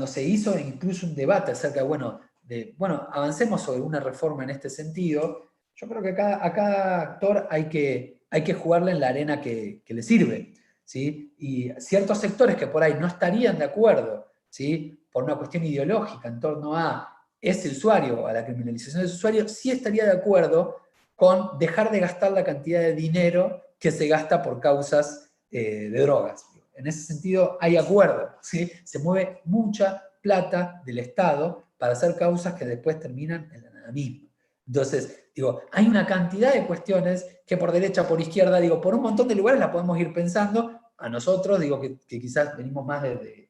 se hizo incluso un debate acerca de, bueno, avancemos sobre una reforma en este sentido, yo creo que a cada actor hay que jugarle en la arena que le sirve, ¿sí? Y ciertos sectores que por ahí no estarían de acuerdo, ¿sí? Por una cuestión ideológica en torno a ese usuario, a la criminalización de ese usuario, sí estaría de acuerdo con dejar de gastar la cantidad de dinero que se gasta por causas de drogas. En ese sentido hay acuerdo, ¿sí? Se mueve mucha plata del Estado para hacer causas que después terminan en la nada misma. Entonces, digo, hay una cantidad de cuestiones que por derecha, por izquierda, digo, por un montón de lugares las podemos ir pensando. A nosotros, digo, que quizás venimos más desde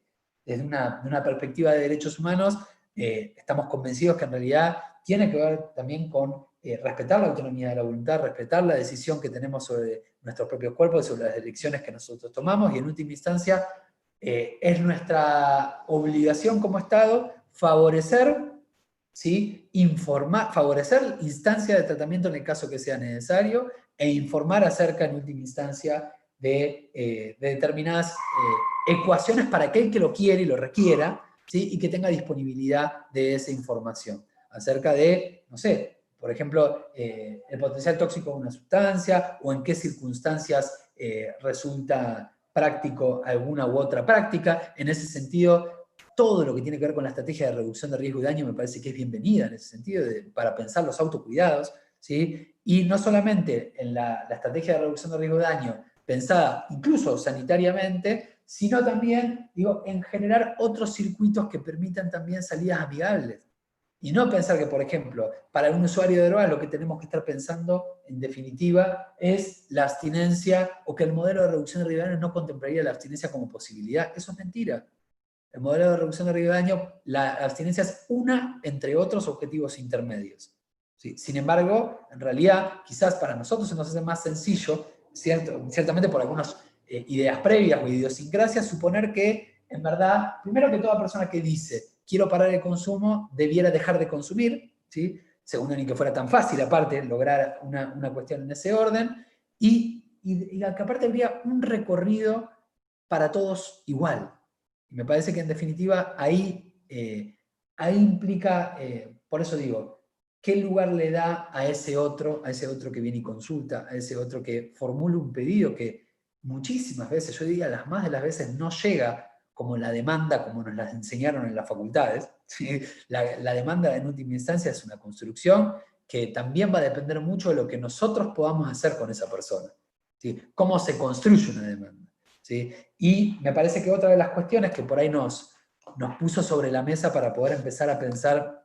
una perspectiva de derechos humanos, estamos convencidos que en realidad tiene que ver también con respetar la autonomía de la voluntad, respetar la decisión que tenemos sobre nuestros propios cuerpos, sobre las elecciones que nosotros tomamos, y en última instancia es nuestra obligación como Estado favorecer, ¿sí? Favorecer instancia de tratamiento en el caso que sea necesario, e informar acerca, en última instancia, de determinadas ecuaciones para aquel que lo quiere y lo requiera, ¿sí? Y que tenga disponibilidad de esa información acerca de, no sé, por ejemplo, el potencial tóxico de una sustancia, o en qué circunstancias resulta práctico alguna u otra práctica. En ese sentido, todo lo que tiene que ver con la estrategia de reducción de riesgo y daño me parece que es bienvenida en ese sentido, para pensar los autocuidados, ¿sí? Y no solamente en la estrategia de reducción de riesgo y daño pensada incluso sanitariamente, sino también, digo, en generar otros circuitos que permitan también salidas amigables. Y no pensar que, por ejemplo, para un usuario de drogas lo que tenemos que estar pensando, en definitiva, es la abstinencia, o que el modelo de reducción de riesgo de daño no contemplaría la abstinencia como posibilidad. Eso es mentira. El modelo de reducción de riesgo de daño, la abstinencia es una entre otros objetivos intermedios. ¿Sí? Sin embargo, en realidad, quizás para nosotros se nos hace más sencillo, ciertamente por algunas ideas previas o idiosincrasias, suponer que, en verdad, primero que toda persona que dice quiero parar el consumo, debiera dejar de consumir, ¿sí? Según ni que fuera tan fácil, aparte, lograr una cuestión en ese orden, y que aparte habría un recorrido para todos igual. Y me parece que en definitiva ahí implica, por eso digo, qué lugar le da a ese otro que viene y consulta, a ese otro que formula un pedido que muchísimas veces, yo diría las más de las veces, no llega como la demanda, como nos las enseñaron en las facultades. ¿Sí? La demanda en última instancia es una construcción que también va a depender mucho de lo que nosotros podamos hacer con esa persona. ¿Sí? Cómo se construye una demanda. ¿Sí? Y me parece que otra de las cuestiones que por ahí nos puso sobre la mesa para poder empezar a pensar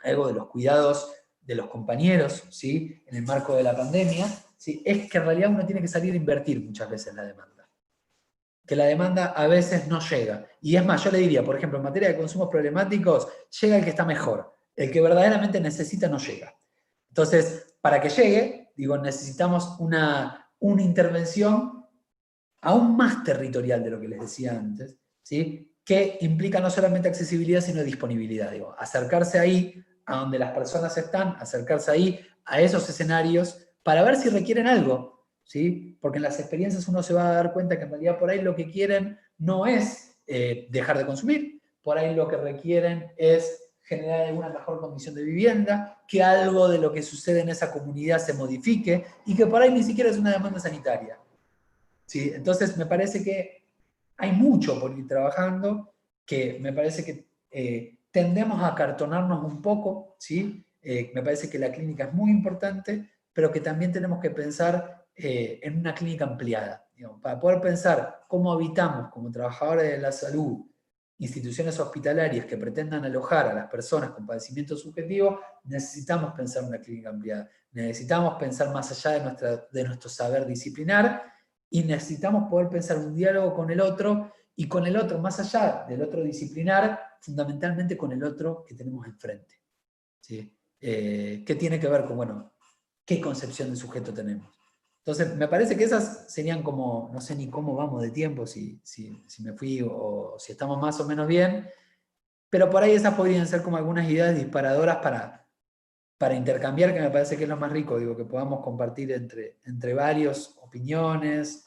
algo de los cuidados de los compañeros, ¿sí? En el marco de la pandemia, ¿sí? Es que en realidad uno tiene que salir a invertir muchas veces la demanda. Que la demanda a veces no llega. Y es más, yo le diría, por ejemplo, en materia de consumos problemáticos, llega el que está mejor. El que verdaderamente necesita no llega. Entonces, para que llegue, digo, necesitamos una intervención aún más territorial de lo que les decía antes, ¿sí? Que implica no solamente accesibilidad, sino disponibilidad. Digo, acercarse ahí a donde las personas están, acercarse ahí a esos escenarios para ver si requieren algo, ¿sí? Porque en las experiencias uno se va a dar cuenta que en realidad por ahí lo que quieren no es dejar de consumir, por ahí lo que requieren es generar alguna mejor condición de vivienda, que algo de lo que sucede en esa comunidad se modifique y que por ahí ni siquiera es una demanda sanitaria. ¿Sí? Entonces me parece que hay mucho por ir trabajando, que me parece que tendemos a acartonarnos un poco, ¿sí? Me parece que la clínica es muy importante, pero que también tenemos que pensar en una clínica ampliada, digamos, para poder pensar cómo habitamos como trabajadores de la salud, instituciones hospitalarias que pretendan alojar a las personas con padecimiento subjetivo, necesitamos pensar una clínica ampliada, necesitamos pensar más allá de nuestro saber disciplinar, y necesitamos poder pensar un diálogo con el otro, y con el otro, más allá del otro disciplinar, fundamentalmente con el otro que tenemos enfrente. ¿Sí? ¿Qué tiene que ver con, bueno, qué concepción de sujeto tenemos? Entonces, me parece que esas serían como, no sé ni cómo vamos de tiempo, si me fui o si estamos más o menos bien, pero por ahí esas podrían ser como algunas ideas disparadoras para intercambiar, que me parece que es lo más rico, digo, que podamos compartir entre varios opiniones,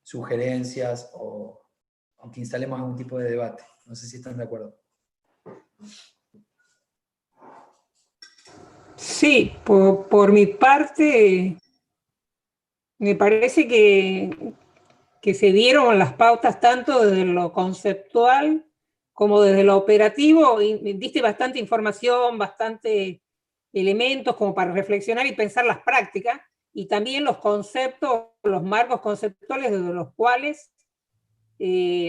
sugerencias, o que instalemos algún tipo de debate. No sé si están de acuerdo.
Sí, por mi parte, me parece que se dieron las pautas tanto desde lo conceptual como desde lo operativo, y diste bastante información, bastante elementos como para reflexionar y pensar las prácticas, y también los conceptos, los marcos conceptuales desde los cuales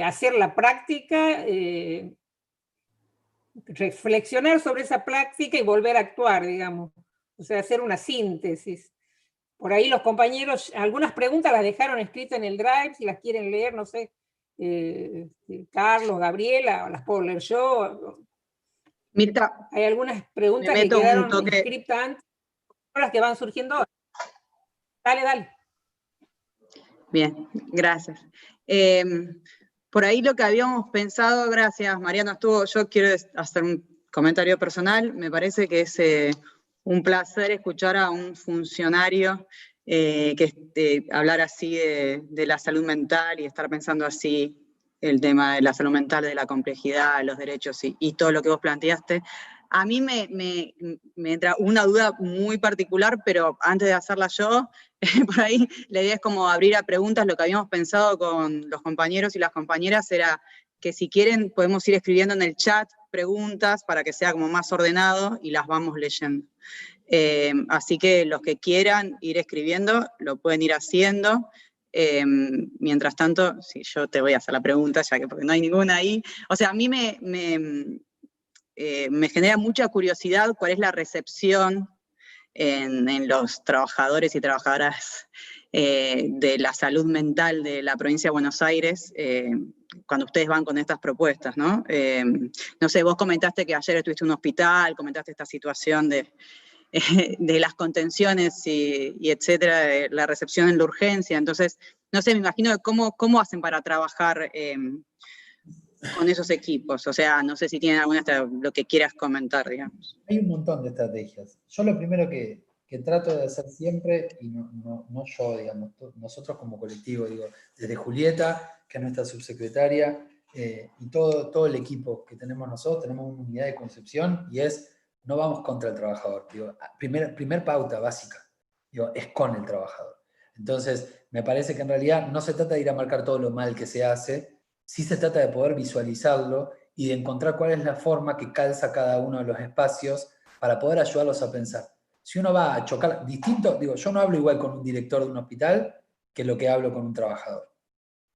hacer la práctica, reflexionar sobre esa práctica y volver a actuar, digamos. O sea, hacer una síntesis. Por ahí los compañeros, algunas preguntas las dejaron escritas en el Drive, si las quieren leer, no sé, Carlos, Gabriela, las puedo leer yo.
Mirta,
Hay algunas preguntas
me
que
meto un
quedaron
toque.
escritas antes, las que van surgiendo ahora. Dale.
Bien, gracias. Por ahí lo que habíamos pensado, gracias Mariano, yo quiero hacer un comentario personal, me parece que es un placer escuchar a un funcionario hablar así de la salud mental y estar pensando así el tema de la salud mental, de la complejidad, los derechos y todo lo que vos planteaste. A mí me entra una duda muy particular, pero antes de hacerla yo, por ahí la idea es como abrir a preguntas. Lo que habíamos pensado con los compañeros y las compañeras era que si quieren podemos ir escribiendo en el chat preguntas para que sea como más ordenado y las vamos leyendo. Así que los que quieran ir escribiendo lo pueden ir haciendo. Mientras tanto, sí, yo te voy a hacer la pregunta, ya que porque no hay ninguna ahí. O sea, a mí me genera mucha curiosidad cuál es la recepción en los trabajadores y trabajadoras de la salud mental de la provincia de Buenos Aires cuando ustedes van con estas propuestas, ¿no? No sé, vos comentaste que ayer estuviste en un hospital, comentaste esta situación de las contenciones y etcétera, de la recepción en la urgencia. Entonces, no sé, me imagino cómo hacen para trabajar con esos equipos. O sea, no sé si tienen alguna, lo que quieras comentar, digamos.
Hay un montón de estrategias. Yo lo primero que trato de hacer siempre, y no yo, digamos, nosotros como colectivo, digo, desde Julieta, que es nuestra subsecretaria, y todo el equipo que tenemos nosotros, tenemos una unidad de concepción, y es, no vamos contra el trabajador. Digo, primer pauta básica, digo, es con el trabajador. Entonces, me parece que en realidad no se trata de ir a marcar todo lo mal que se hace, sí se trata de poder visualizarlo y de encontrar cuál es la forma que calza cada uno de los espacios para poder ayudarlos a pensar. Si uno va a chocar distinto, digo, yo no hablo igual con un director de un hospital que lo que hablo con un trabajador.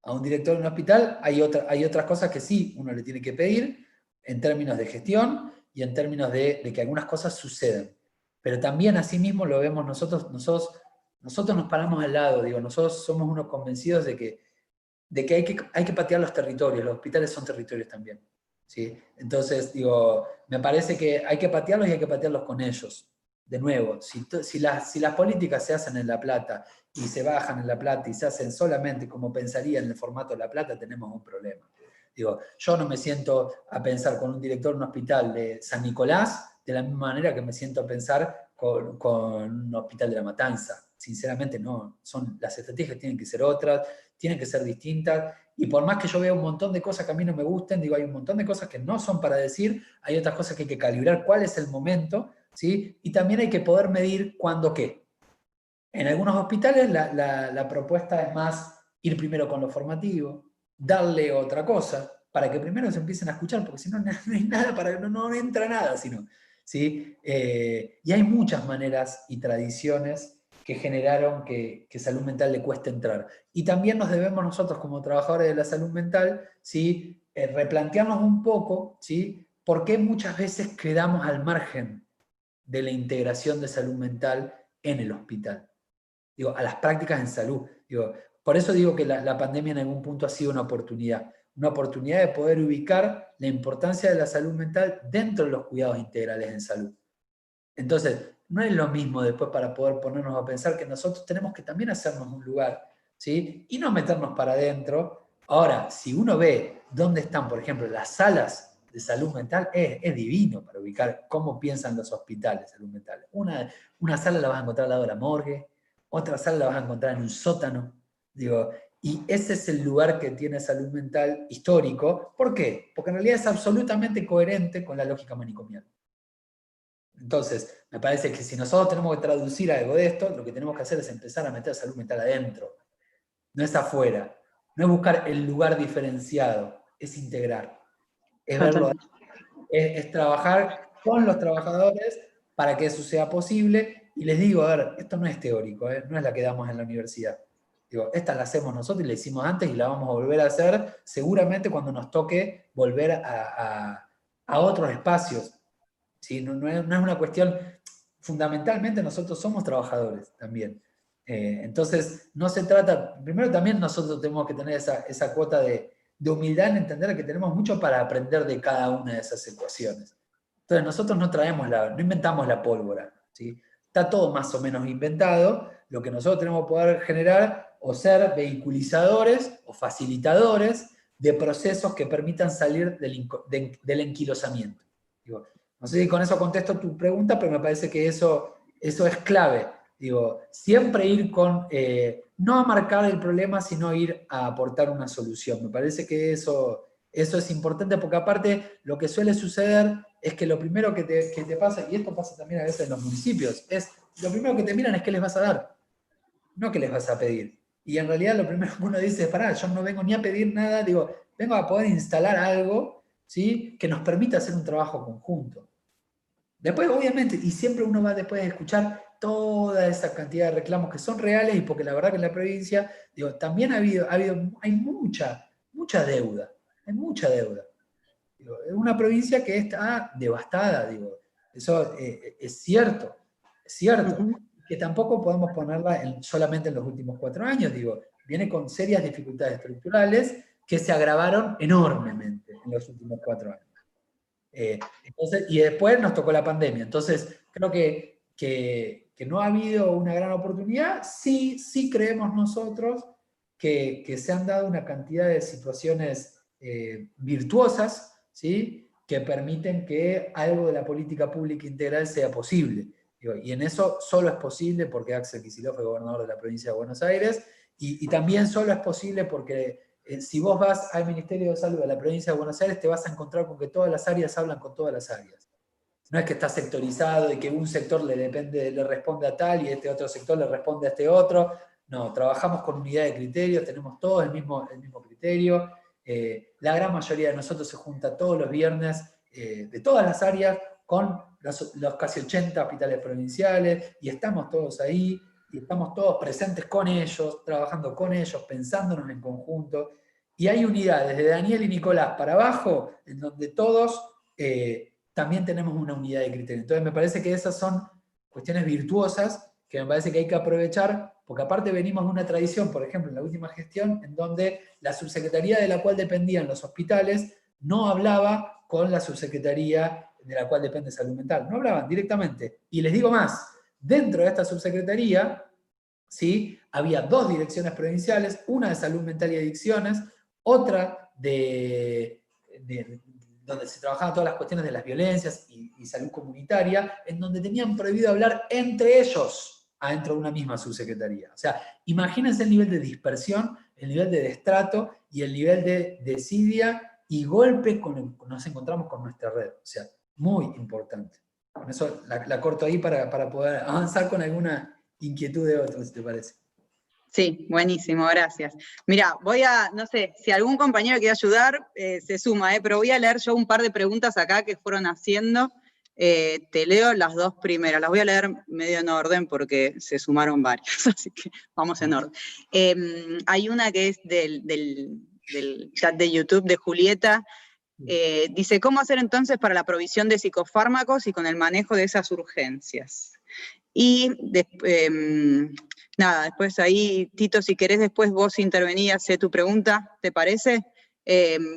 A un director de un hospital hay otras cosas que sí uno le tiene que pedir en términos de gestión y en términos de que algunas cosas sucedan. Pero también asimismo lo vemos nosotros nos paramos al lado, digo, nosotros somos unos convencidos de que hay que patear los territorios, los hospitales son territorios también. ¿Sí? Entonces, digo, me parece que hay que patearlos y hay que patearlos con ellos. De nuevo, si las políticas se hacen en La Plata y se bajan en La Plata y se hacen solamente como pensaría en el formato de La Plata, tenemos un problema. Digo, yo no me siento a pensar con un director de un hospital de San Nicolás de la misma manera que me siento a pensar con un hospital de La Matanza. Sinceramente no, las estrategias tienen que ser otras, tienen que ser distintas, y por más que yo vea un montón de cosas que a mí no me gusten, digo, hay un montón de cosas que no son para decir, hay otras cosas que hay que calibrar cuál es el momento, ¿sí? Y también hay que poder medir cuándo qué. En algunos hospitales la propuesta es más ir primero con lo formativo, darle otra cosa, para que primero se empiecen a escuchar, porque si no, no hay nada, no entra nada, sino, ¿sí? Y hay muchas maneras y tradiciones que generaron que salud mental le cueste entrar. Y también nos debemos nosotros como trabajadores de la salud mental, ¿sí? Replantearnos un poco, ¿sí? ¿Por qué muchas veces quedamos al margen de la integración de salud mental en el hospital? Digo, a las prácticas en salud. Digo, por eso digo que la pandemia en algún punto ha sido una oportunidad de poder ubicar la importancia de la salud mental dentro de los cuidados integrales en salud. Entonces, no es lo mismo después para poder ponernos a pensar que nosotros tenemos que también hacernos un lugar, ¿sí? Y no meternos para adentro. Ahora, si uno ve dónde están, por ejemplo, las salas de salud mental, es divino para ubicar cómo piensan los hospitales de salud mental. Una sala la vas a encontrar al lado de la morgue, otra sala la vas a encontrar en un sótano, digo, y ese es el lugar que tiene salud mental histórico. ¿Por qué? Porque en realidad es absolutamente coherente con la lógica manicomial. Entonces, me parece que si nosotros tenemos que traducir algo de esto, lo que tenemos que hacer es empezar a meter salud mental adentro. No es afuera. No es buscar el lugar diferenciado, es integrar. Es verlo, es trabajar con los trabajadores para que eso sea posible. Y les digo, a ver, esto no es teórico, no es la que damos en la universidad. Digo, esta la hacemos nosotros y la hicimos antes y la vamos a volver a hacer seguramente cuando nos toque volver a otros espacios. ¿Sí? No es una cuestión, fundamentalmente nosotros somos trabajadores también. Entonces, no se trata, primero también nosotros tenemos que tener esa cuota de humildad en entender que tenemos mucho para aprender de cada una de esas ecuaciones. Entonces, nosotros no inventamos la pólvora, ¿sí? Está todo más o menos inventado, lo que nosotros tenemos que poder generar o ser vehiculizadores o facilitadores de procesos que permitan salir del enquilosamiento. Digo, no sé si con eso contesto tu pregunta, pero me parece que eso es clave. Digo, siempre ir con, no a marcar el problema, sino ir a aportar una solución. Me parece que eso es importante, porque aparte lo que suele suceder es que lo primero que te pasa, y esto pasa también a veces en los municipios, es lo primero que te miran es qué les vas a dar, no qué les vas a pedir. Y en realidad lo primero que uno dice es, pará, yo no vengo ni a pedir nada, digo, vengo a poder instalar algo, ¿sí? Que nos permita hacer un trabajo conjunto. Después, obviamente, y siempre uno va después de escuchar toda esa cantidad de reclamos que son reales, y porque la verdad que en la provincia, digo, también hay mucha deuda, hay mucha deuda. Digo, es una provincia que está devastada, digo, eso es cierto, que tampoco podemos ponerla solamente en los últimos 4 años, digo, viene con serias dificultades estructurales que se agravaron enormemente en los últimos 4 años. Entonces, y después nos tocó la pandemia. Entonces, creo que no ha habido una gran oportunidad. Sí creemos nosotros que se han dado una cantidad de situaciones virtuosas, ¿sí? Que permiten que algo de la política pública integral sea posible. Y en eso solo es posible porque Axel Kicillof fue gobernador de la provincia de Buenos Aires, y también solo es posible porque si vos vas al Ministerio de Salud de la provincia de Buenos Aires, te vas a encontrar con que todas las áreas hablan con todas las áreas. No es que está sectorizado y que un sector le responde a tal y este otro sector le responde a este otro. No, trabajamos con unidad de criterios, tenemos todos el mismo criterio. La gran mayoría de nosotros se junta todos los viernes de todas las áreas con los casi 80 hospitales provinciales, y estamos todos ahí, y estamos todos presentes con ellos, trabajando con ellos, pensándonos en conjunto, y hay unidad desde Daniel y Nicolás para abajo, en donde todos también tenemos una unidad de criterio. Entonces me parece que esas son cuestiones virtuosas que me parece que hay que aprovechar, porque aparte venimos de una tradición, por ejemplo, en la última gestión, en donde la subsecretaría de la cual dependían los hospitales no hablaba con la subsecretaría de la cual depende salud mental. No hablaban directamente. Y les digo más, dentro de esta subsecretaría, ¿sí?, había 2 direcciones provinciales, una de salud mental y adicciones, otra donde se trabajaban todas las cuestiones de las violencias y salud comunitaria, en donde tenían prohibido hablar entre ellos adentro de una misma subsecretaría. O sea, imagínense el nivel de dispersión, el nivel de destrato y el nivel de desidia y golpe con el que nos encontramos con nuestra red. O sea, muy importante. Con eso la corto ahí para poder avanzar con alguna inquietud de otros, si te parece.
Sí, buenísimo, gracias. Mira, no sé, si algún compañero quiere ayudar, se suma, pero voy a leer yo un par de preguntas acá que fueron haciendo. Te leo las 2 primeras, las voy a leer medio en orden porque se sumaron varias, así que vamos en orden. Hay una que es del chat de YouTube de Julieta. Dice, ¿cómo hacer entonces para la provisión de psicofármacos y con el manejo de esas urgencias? Y nada, después ahí, Tito, si querés después vos intervenir, hacer tu pregunta, ¿te parece?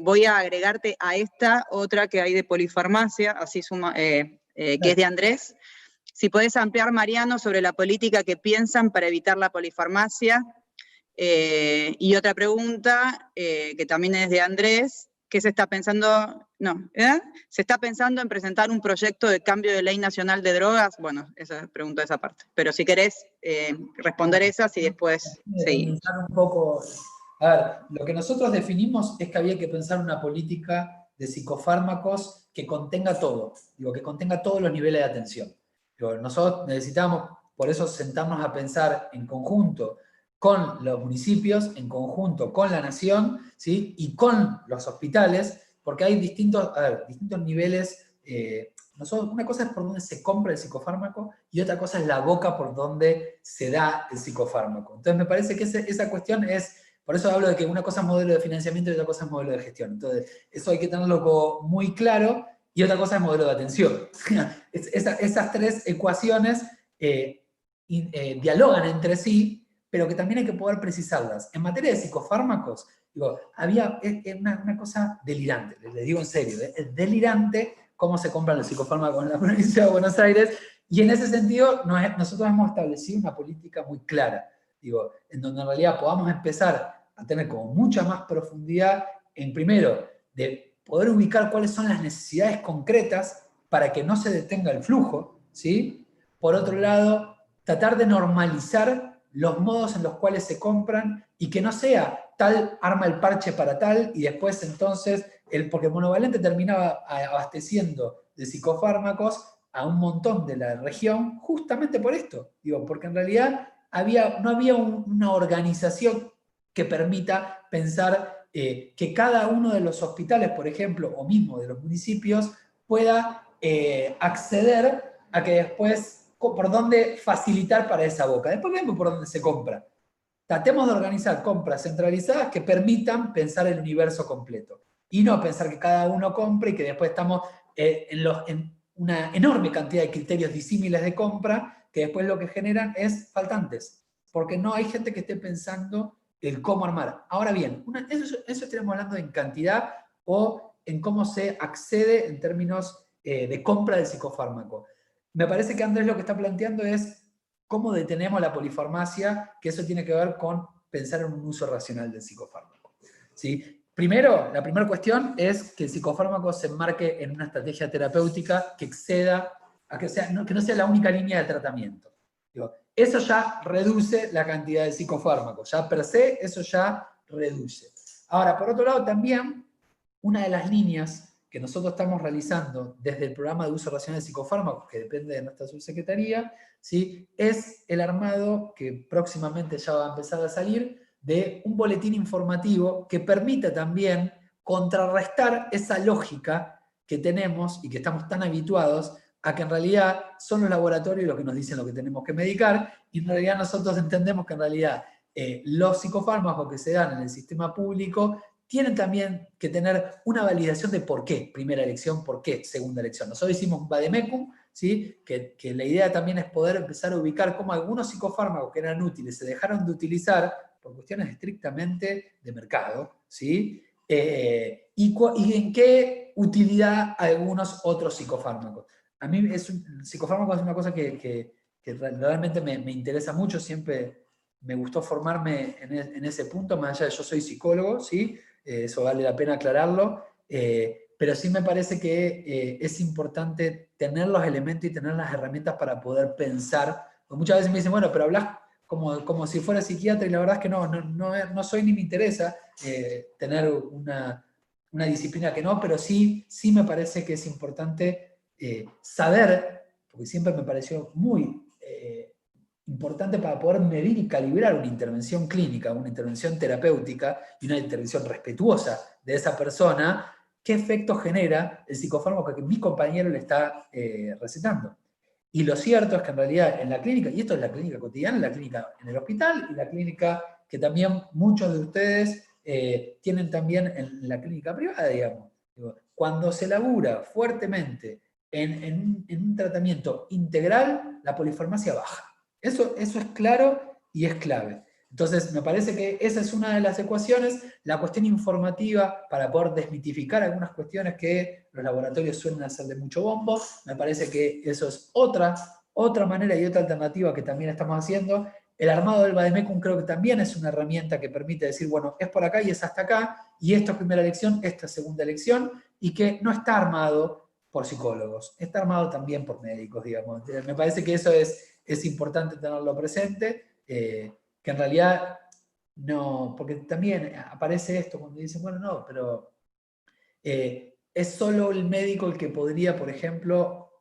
Voy a agregarte a esta otra que hay de polifarmacia, así suma, que es de Andrés. Si podés ampliar, Mariano, sobre la política que piensan para evitar la polifarmacia. Y otra pregunta, que también es de Andrés, que se está pensando, se está pensando en presentar un proyecto de cambio de ley nacional de drogas. Bueno, esa pregunta de esa parte. Pero si querés responder esas y después seguir.
Un poco, a ver, lo que nosotros definimos es que había que pensar una política de psicofármacos que contenga todo, que contenga todos los niveles de atención. Nosotros necesitamos, por eso, sentarnos a pensar en conjunto con los municipios, en conjunto con la nación, ¿sí?, y con los hospitales, porque hay distintos niveles. Una cosa es por donde se compra el psicofármaco y otra cosa es la boca por donde se da el psicofármaco. Entonces me parece que esa cuestión es, por eso hablo de que una cosa es modelo de financiamiento y otra cosa es modelo de gestión. Entonces eso hay que tenerlo muy claro, y otra cosa es modelo de atención. Esas 3 ecuaciones dialogan entre sí, pero que también hay que poder precisarlas. En materia de psicofármacos, había una cosa delirante, les digo en serio, es delirante cómo se compran los psicofármacos en la provincia de Buenos Aires, y en ese sentido nosotros hemos establecido una política muy clara, en donde en realidad podamos empezar a tener como mucha más profundidad en, primero, de poder ubicar cuáles son las necesidades concretas para que no se detenga el flujo, ¿sí? Por otro lado, tratar de normalizar los modos en los cuales se compran, y que no sea tal arma el parche para tal, y después entonces, porque el monovalente terminaba abasteciendo de psicofármacos a un montón de la región, justamente por esto, porque en realidad no había una organización que permita pensar que cada uno de los hospitales, por ejemplo, o mismo de los municipios, pueda acceder a que después, por dónde facilitar para esa boca. Después vemos por dónde se compra. Tratemos de organizar compras centralizadas que permitan pensar el universo completo. Y no pensar que cada uno compre y que después estamos en una enorme cantidad de criterios disímiles de compra, que después lo que generan es faltantes. Porque no hay gente que esté pensando el cómo armar. Ahora bien, eso estaríamos hablando en cantidad o en cómo se accede en términos de compra del psicofármaco. Me parece que Andrés lo que está planteando es cómo detenemos la polifarmacia, que eso tiene que ver con pensar en un uso racional del psicofármaco, ¿sí? Primero, la primera cuestión es que el psicofármaco se enmarque en una estrategia terapéutica que exceda, que no sea la única línea de tratamiento. Eso ya reduce la cantidad de psicofármacos, ya per se eso ya reduce. Ahora, por otro lado, también una de las líneas que nosotros estamos realizando desde el programa de uso racional de psicofármacos, que depende de nuestra subsecretaría, ¿sí?, es el armado, que próximamente ya va a empezar a salir, de un boletín informativo que permita también contrarrestar esa lógica que tenemos y que estamos tan habituados a que en realidad son los laboratorios los que nos dicen lo que tenemos que medicar, y en realidad nosotros entendemos que en realidad los psicofármacos que se dan en el sistema público tienen también que tener una validación de por qué primera elección, por qué segunda elección. Nosotros hicimos un vademecum, ¿sí? que la idea también es poder empezar a ubicar cómo algunos psicofármacos que eran útiles se dejaron de utilizar por cuestiones estrictamente de mercado, ¿sí? Y en qué utilidad algunos otros psicofármacos. A mí el psicofármaco es una cosa que realmente me interesa mucho, siempre me gustó formarme en ese punto, más allá de yo soy psicólogo, ¿sí? Eso vale la pena aclararlo, pero sí me parece que es importante tener los elementos y tener las herramientas para poder pensar, porque muchas veces me dicen, bueno, pero hablas como si fuera psiquiatra, y la verdad es que no soy ni me interesa tener una disciplina que no, pero sí me parece que es importante saber, porque siempre me pareció muy importante para poder medir y calibrar una intervención clínica, una intervención terapéutica y una intervención respetuosa de esa persona, qué efecto genera el psicofármaco que mi compañero le está recetando. Y lo cierto es que en realidad en la clínica, y esto es la clínica cotidiana, la clínica en el hospital, y la clínica que también muchos de ustedes tienen también en la clínica privada, digamos. Cuando se labura fuertemente en un tratamiento integral, la polifarmacia baja. Eso es claro y es clave. Entonces, me parece que esa es una de las ecuaciones, la cuestión informativa para poder desmitificar algunas cuestiones que los laboratorios suelen hacer de mucho bombo. Me parece que eso es otra manera y otra alternativa que también estamos haciendo. El armado del vademecum creo que también es una herramienta que permite decir, bueno, es por acá y es hasta acá, y esto es primera elección, esta es segunda elección, y que no está armado por psicólogos, está armado también por médicos, digamos. Me parece que eso es importante tenerlo presente, que en realidad no, porque también aparece esto cuando dicen, bueno, no, pero es solo el médico el que podría, por ejemplo,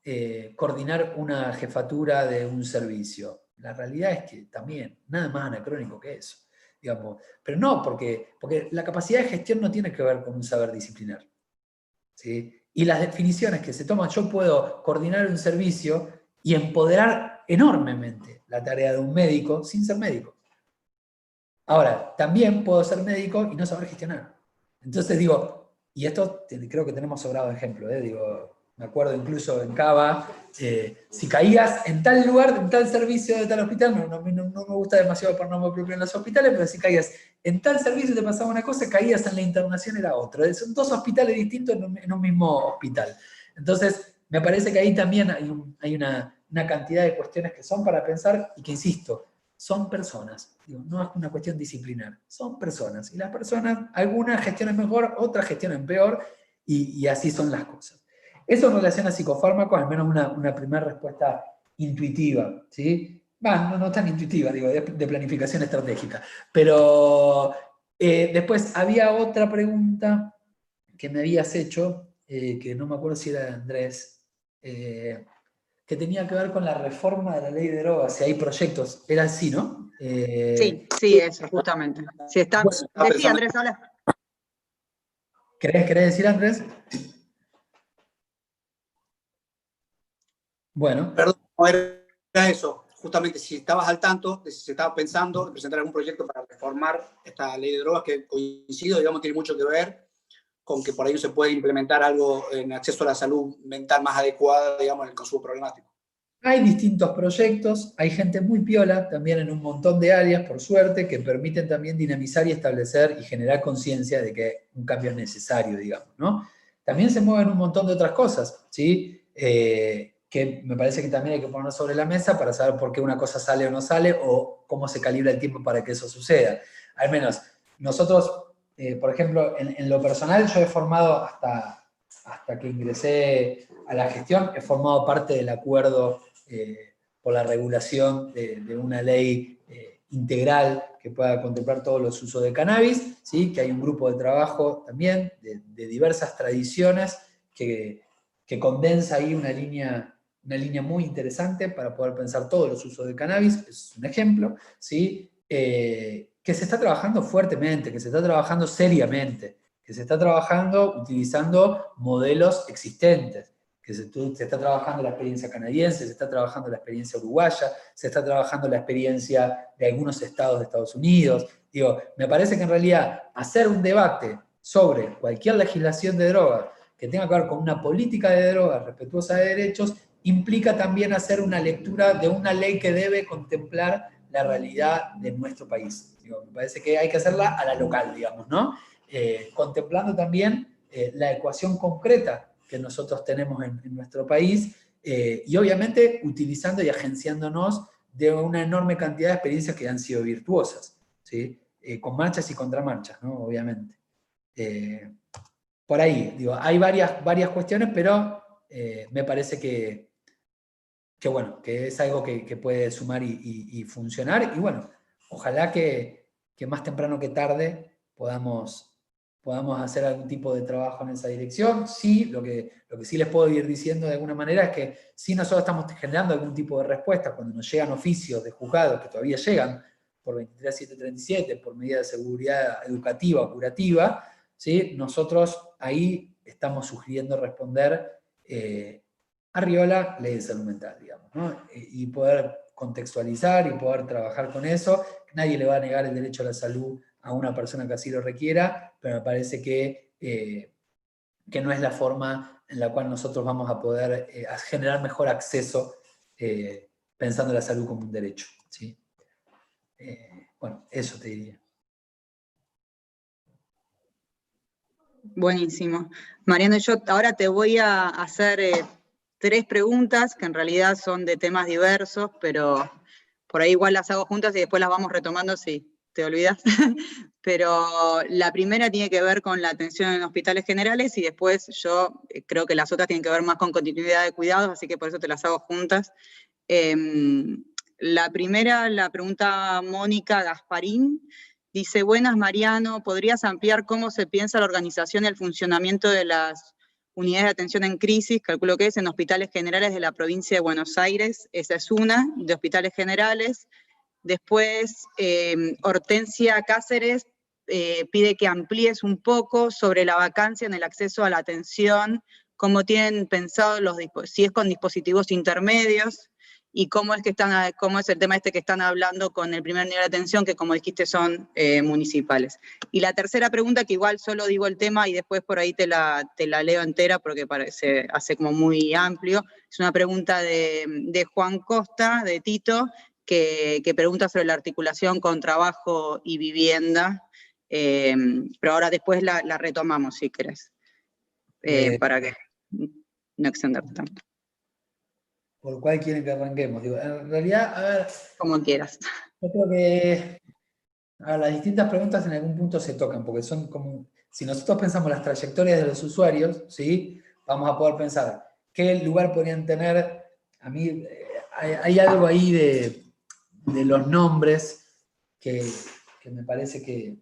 coordinar una jefatura de un servicio. La realidad es que también, nada más anacrónico que eso, digamos. Pero no, porque la capacidad de gestión no tiene que ver con un saber disciplinar, ¿sí? Y las definiciones que se toman, yo puedo coordinar un servicio y empoderar enormemente la tarea de un médico sin ser médico. Ahora, también puedo ser médico y no saber gestionar. Entonces digo, y esto creo que tenemos sobrado ejemplo, digo, me acuerdo incluso en Cava, si caías en tal lugar, en tal servicio de tal hospital, no me gusta demasiado por nombre propio en los hospitales, pero si caías en tal servicio te pasaba una cosa, caías en la internación era otro. Son dos hospitales distintos en un mismo hospital. Entonces, me parece que ahí también hay una cantidad de cuestiones que son para pensar y que, insisto, son personas. Digo, no es una cuestión disciplinar, son personas. Y las personas, algunas gestionan mejor, otras gestionan peor, y así son las cosas. Eso en relación a psicofármacos, al menos una primera respuesta intuitiva, ¿sí? No tan intuitiva, digo, de planificación estratégica. Pero después había otra pregunta que me habías hecho, que no me acuerdo si era de Andrés, que tenía que ver con la reforma de la ley de drogas, si hay proyectos, era así, ¿no?
Sí, eso, justamente. Si está,
Bueno,
sí, Andrés, habla.
¿Querés decir, Andrés? Bueno.
Perdón, no era eso. Justamente, si estabas al tanto de si se estaba pensando en presentar algún proyecto para reformar esta ley de drogas, que coincido, digamos, tiene mucho que ver con que por ahí se puede implementar algo en acceso a la salud mental más adecuada, digamos, en el consumo problemático.
Hay distintos proyectos, hay gente muy piola también en un montón de áreas, por suerte, que permiten también dinamizar y establecer y generar conciencia de que un cambio es necesario, digamos, ¿no? También se mueven un montón de otras cosas, ¿sí? Que me parece que también hay que poner sobre la mesa para saber por qué una cosa sale o no sale, o cómo se calibra el tiempo para que eso suceda. Al menos, nosotros, por ejemplo, en lo personal, yo he formado hasta que ingresé a la gestión, he formado parte del acuerdo por la regulación de una ley integral que pueda contemplar todos los usos de cannabis, ¿sí? Que hay un grupo de trabajo también de diversas tradiciones que condensa ahí una línea muy interesante para poder pensar todos los usos de cannabis, es un ejemplo, ¿sí? Que se está trabajando fuertemente, que se está trabajando seriamente. que se está trabajando utilizando modelos existentes, que se está trabajando la experiencia canadiense, se está trabajando la experiencia uruguaya, se está trabajando la experiencia de algunos estados de Estados Unidos. Digo, me parece que en realidad hacer un debate sobre cualquier legislación de drogas que tenga que ver con una política de drogas respetuosa de derechos, implica también hacer una lectura de una ley que debe contemplar la realidad de nuestro país. Digo, me parece que hay que hacerla a la local, digamos, ¿no? Contemplando también la ecuación concreta que nosotros tenemos en nuestro país, y obviamente utilizando y agenciándonos de una enorme cantidad de experiencias que han sido virtuosas, ¿sí? Con marchas y contramarchas, ¿no? Obviamente. Por ahí, digo, hay varias cuestiones, pero me parece que bueno, que es algo que puede sumar y funcionar, y bueno, ojalá que más temprano que tarde podamos hacer algún tipo de trabajo en esa dirección. Sí, lo que sí les puedo ir diciendo de alguna manera es que sí nosotros estamos generando algún tipo de respuesta cuando nos llegan oficios de juzgados que todavía llegan por 23737, por medida de seguridad educativa o curativa, ¿sí? Nosotros ahí estamos sugiriendo responder arriola ley de salud mental, digamos, ¿no? Y poder contextualizar y poder trabajar con eso. Nadie le va a negar el derecho a la salud a una persona que así lo requiera, pero me parece que no es la forma en la cual nosotros vamos a poder generar mejor acceso pensando la salud como un derecho, ¿sí? Bueno, eso te diría.
Buenísimo. Mariano, yo ahora te voy a hacer 3 preguntas que en realidad son de temas diversos, pero por ahí igual las hago juntas y después las vamos retomando si te olvidas. Pero la primera tiene que ver con la atención en hospitales generales y después yo creo que las otras tienen que ver más con continuidad de cuidados, así que por eso te las hago juntas. La primera la pregunta Mónica Gasparín. Dice, buenas Mariano, ¿podrías ampliar cómo se piensa la organización y el funcionamiento de las unidades de atención en crisis? Calculo que es en hospitales generales de la provincia de Buenos Aires. Esa es una, de hospitales generales. Después, Hortensia Cáceres pide que amplíes un poco sobre la vacancia en el acceso a la atención, cómo tienen pensado si es con dispositivos intermedios, y cómo es el tema que están hablando con el primer nivel de atención, que como dijiste son municipales. Y la tercera pregunta, que igual solo digo el tema y después por ahí te la leo entera porque se hace como muy amplio, es una pregunta de Juan Costa, de Tito, que pregunta sobre la articulación con trabajo y vivienda, pero ahora después la retomamos si querés, para que no extenderte tanto.
¿Por cuál quieren que arranquemos? Digo, en realidad, a ver...
Como quieras.
Yo creo que las distintas preguntas en algún punto se tocan, porque son como... Si nosotros pensamos las trayectorias de los usuarios, ¿sí? Vamos a poder pensar qué lugar podrían tener. A mí hay algo ahí de los nombres que me parece que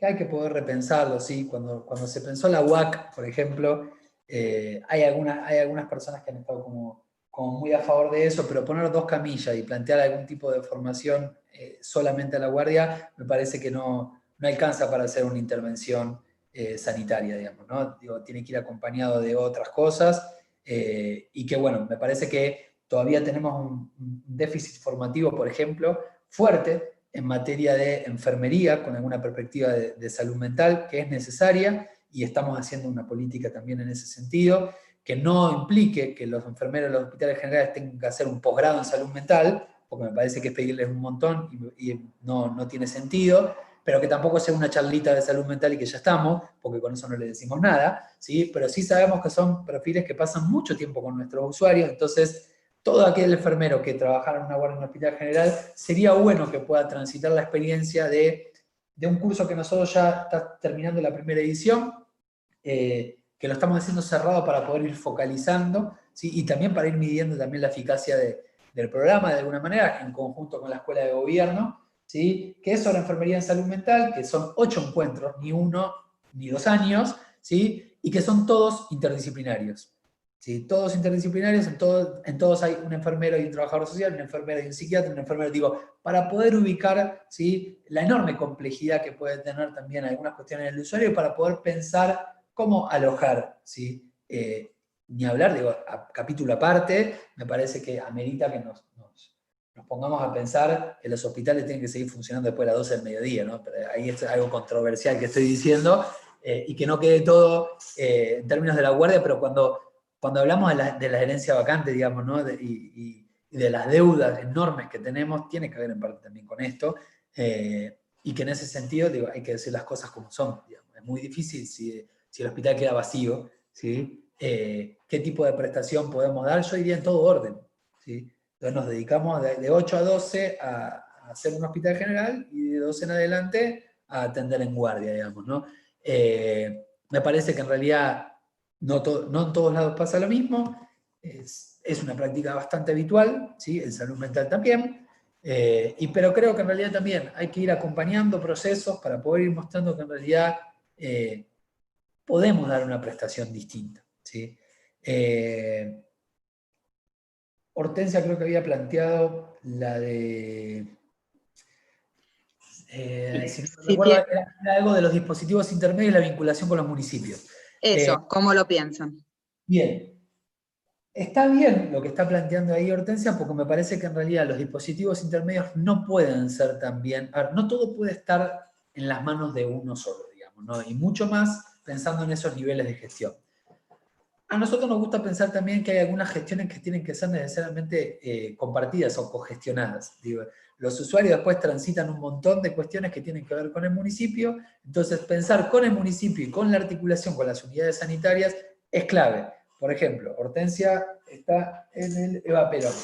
hay que poder repensarlo, ¿sí? Cuando se pensó la UAC, por ejemplo, hay algunas personas que han estado como muy a favor de eso, pero poner 2 camillas y plantear algún tipo de formación solamente a la guardia, me parece que no alcanza para hacer una intervención sanitaria, digamos, ¿no? Digo, tiene que ir acompañado de otras cosas, y que bueno, me parece que todavía tenemos un déficit formativo, por ejemplo, fuerte en materia de enfermería, con alguna perspectiva de salud mental, que es necesaria, y estamos haciendo una política también en ese sentido, que no implique que los enfermeros de los hospitales generales tengan que hacer un posgrado en salud mental, porque me parece que es pedirles un montón y no tiene sentido, pero que tampoco sea una charlita de salud mental y que ya estamos, porque con eso no le decimos nada, ¿sí? Pero sí sabemos que son perfiles que pasan mucho tiempo con nuestros usuarios, entonces todo aquel enfermero que trabajara en una guardia en un hospital general, sería bueno que pueda transitar la experiencia de un curso que nosotros ya está terminando la primera edición, que lo estamos haciendo cerrado para poder ir focalizando, ¿sí? Y también para ir midiendo también la eficacia del programa de alguna manera, en conjunto con la Escuela de Gobierno, ¿sí? Que es sobre enfermería en salud mental, que son 8 encuentros, ni 1 ni 2 años, ¿sí? Y que son todos interdisciplinarios. ¿sí? Todos interdisciplinarios, en todos hay un enfermero y un trabajador social, un enfermero y un psiquiatra, un enfermero, digo, para poder ubicar, ¿sí?, la enorme complejidad que puede tener también algunas cuestiones del usuario, para poder pensar cómo alojar, ¿sí? Ni hablar, digo, a capítulo aparte, me parece que amerita que nos pongamos a pensar que los hospitales tienen que seguir funcionando después de las 12 del mediodía, ¿no? Pero ahí es algo controversial que estoy diciendo, y que no quede todo en términos de la guardia, pero cuando hablamos de la herencia vacante, digamos, ¿no? Y de las deudas enormes que tenemos, tiene que ver en parte también con esto, y que en ese sentido, digo, hay que decir las cosas como son, digamos. Es muy difícil si el hospital queda vacío, ¿sí? ¿Qué tipo de prestación podemos dar? Yo diría en todo orden, ¿sí? Entonces nos dedicamos de 8 a 12 a hacer un hospital general, y de 12 en adelante a atender en guardia, digamos, ¿no? Me parece que en realidad no en todos lados pasa lo mismo, es una práctica bastante habitual, ¿sí? En salud mental también, pero creo que en realidad también hay que ir acompañando procesos para poder ir mostrando que en realidad podemos dar una prestación distinta, ¿sí? Hortensia creo que había planteado la de... si no
Sí,
recuerdo, era algo de los dispositivos intermedios y la vinculación con los municipios.
eso, ¿cómo lo piensan?
Bien. Está bien lo que está planteando ahí Hortensia, porque me parece que en realidad los dispositivos intermedios no pueden ser también... A ver, no todo puede estar en las manos de uno solo, digamos, ¿no? Y mucho más pensando en esos niveles de gestión. A nosotros nos gusta pensar también que hay algunas gestiones que tienen que ser necesariamente compartidas o cogestionadas. Digo, los usuarios después transitan un montón de cuestiones que tienen que ver con el municipio, entonces pensar con el municipio y con la articulación con las unidades sanitarias es clave. Por ejemplo, Hortensia está en el Eva Perón.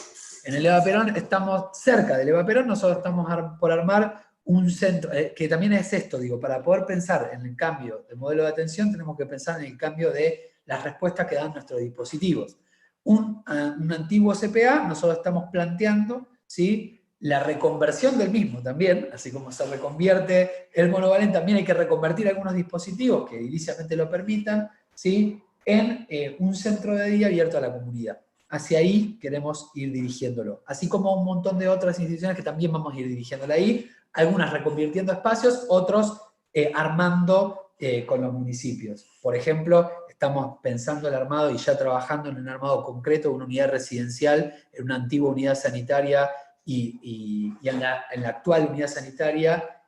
En el Eva Perón estamos cerca del Eva Perón, nosotros estamos por armar un centro, que también es esto, digo, para poder pensar en el cambio de modelo de atención tenemos que pensar en el cambio de las respuestas que dan nuestros dispositivos. Un antiguo CPA, nosotros estamos planteando, ¿sí?, la reconversión del mismo también, así como se reconvierte el monovalent, también hay que reconvertir algunos dispositivos que ediliciamente lo permitan, ¿sí?, en un centro de día abierto a la comunidad. Hacia ahí queremos ir dirigiéndolo, así como un montón de otras instituciones que también vamos a ir dirigiéndolo ahí, algunas reconvirtiendo espacios, otros armando con los municipios. Por ejemplo, estamos pensando el armado y ya trabajando en un armado concreto de una unidad residencial, en una antigua unidad sanitaria y en la actual unidad sanitaria,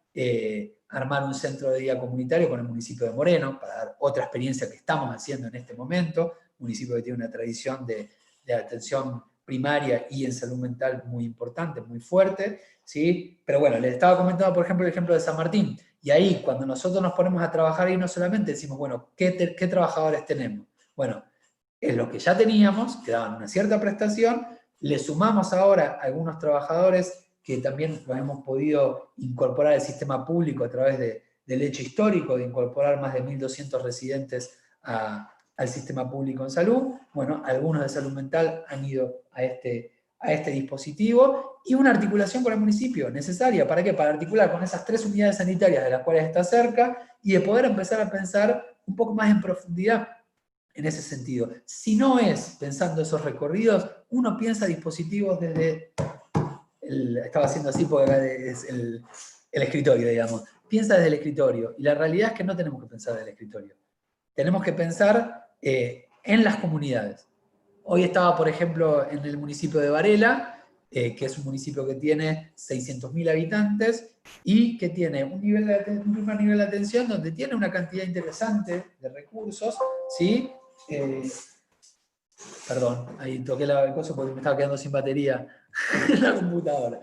armar un centro de día comunitario con el municipio de Moreno, para dar otra experiencia que estamos haciendo en este momento, municipio que tiene una tradición de atención primaria y en salud mental muy importante, muy fuerte, ¿sí? Pero bueno, les estaba comentando, por ejemplo, el ejemplo de San Martín, y ahí, cuando nosotros nos ponemos a trabajar ahí, no solamente decimos, bueno, ¿qué trabajadores tenemos? Bueno, es lo que ya teníamos, que daban una cierta prestación, le sumamos ahora algunos trabajadores que también los hemos podido incorporar al sistema público a través del hecho histórico de incorporar más de 1.200 residentes al sistema público en salud. Bueno, algunos de salud mental han ido a este dispositivo, y una articulación con el municipio necesaria. ¿Para qué? Para articular con esas 3 unidades sanitarias de las cuales está cerca, y de poder empezar a pensar un poco más en profundidad en ese sentido. Si no es pensando esos recorridos, uno piensa dispositivos desde... estaba haciendo así porque es el escritorio, digamos. Piensa desde el escritorio, y la realidad es que no tenemos que pensar desde el escritorio. Tenemos que pensar en las comunidades. Hoy estaba, por ejemplo, en el municipio de Varela, que es un municipio que tiene 600.000 habitantes y que tiene un primer nivel de atención donde tiene una cantidad interesante de recursos, ¿sí? Perdón, ahí toqué el coso porque me estaba quedando sin batería en la computadora.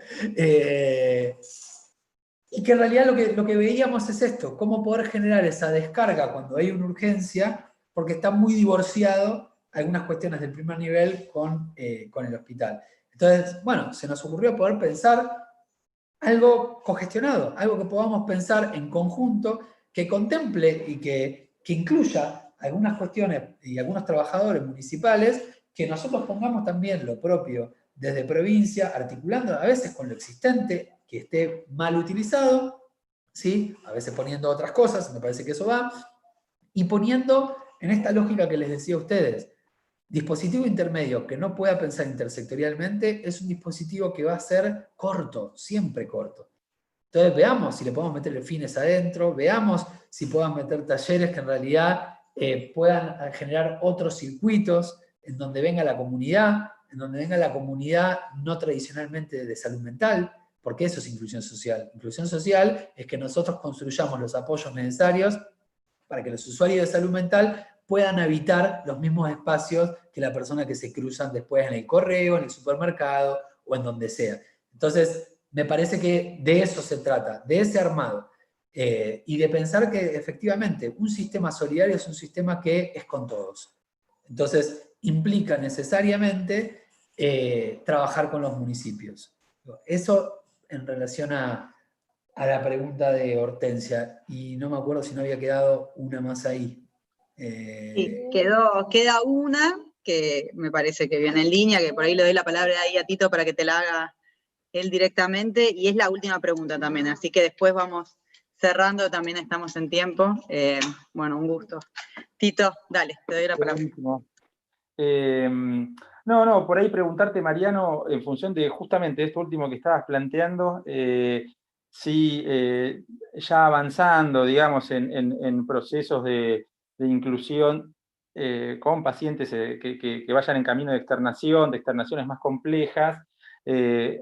Y que en realidad lo que veíamos es esto, cómo poder generar esa descarga cuando hay una urgencia, porque está muy divorciado algunas cuestiones del primer nivel con el hospital. Entonces, bueno, se nos ocurrió poder pensar algo cogestionado, algo que podamos pensar en conjunto, que contemple y que incluya algunas cuestiones y algunos trabajadores municipales, que nosotros pongamos también lo propio desde provincia, articulando a veces con lo existente, que esté mal utilizado, ¿sí? A veces poniendo otras cosas, me parece que eso va, y poniendo en esta lógica que les decía a ustedes, dispositivo intermedio que no pueda pensar intersectorialmente es un dispositivo que va a ser corto, siempre corto. Entonces veamos si le podemos meter fines adentro, veamos si podemos meter talleres que en realidad puedan generar otros circuitos en donde venga la comunidad, no tradicionalmente de salud mental, porque eso es inclusión social. Inclusión social es que nosotros construyamos los apoyos necesarios para que los usuarios de salud mental puedan habitar los mismos espacios que la persona que se cruzan después en el correo, en el supermercado o en donde sea. Entonces, me parece que de eso se trata, de ese armado. Y de pensar que efectivamente un sistema solidario es un sistema que es con todos. Entonces, implica necesariamente trabajar con los municipios. Eso en relación a la pregunta de Hortensia, y no me acuerdo si no había quedado una más ahí.
Sí, queda una que me parece que viene en línea, que por ahí le doy la palabra ahí a Tito para que te la haga él directamente, y es la última pregunta también, así que después vamos cerrando, también estamos en tiempo. Bueno, un gusto. Tito, dale, te doy la palabra.
Buenísimo. No, por ahí preguntarte, Mariano, en función de justamente esto último que estabas planteando, si ya avanzando, digamos, en procesos de inclusión con pacientes que vayan en camino de externaciones más complejas,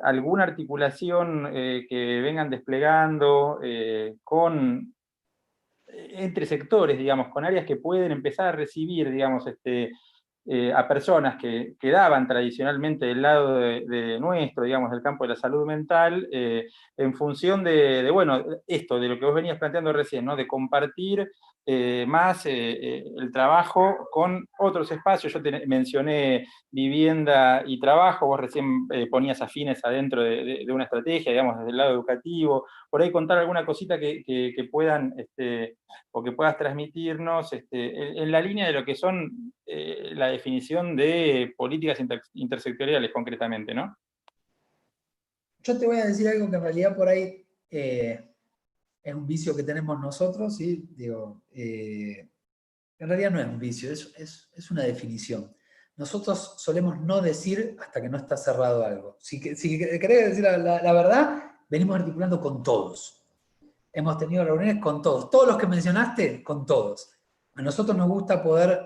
alguna articulación que vengan desplegando entre sectores, digamos, con áreas que pueden empezar a recibir, digamos, a personas que daban tradicionalmente del lado de nuestro, digamos, del campo de la salud mental, en función bueno, esto, de lo que vos venías planteando recién, ¿no? De compartir más el trabajo con otros espacios. Yo te mencioné vivienda y trabajo, vos recién ponías afines adentro de una estrategia, digamos, desde el lado educativo. Por ahí contar alguna cosita que puedan, o que puedas transmitirnos en la línea de lo que son la definición de políticas intersectoriales concretamente, ¿no?
Yo te voy a decir algo que en realidad por ahí es un vicio que tenemos nosotros, ¿sí? Digo, en realidad no es un vicio, es una definición. Nosotros solemos no decir hasta que no está cerrado algo. Si querés decir la verdad, venimos articulando con todos. Hemos tenido reuniones con todos. Todos los que mencionaste, con todos. A nosotros nos gusta poder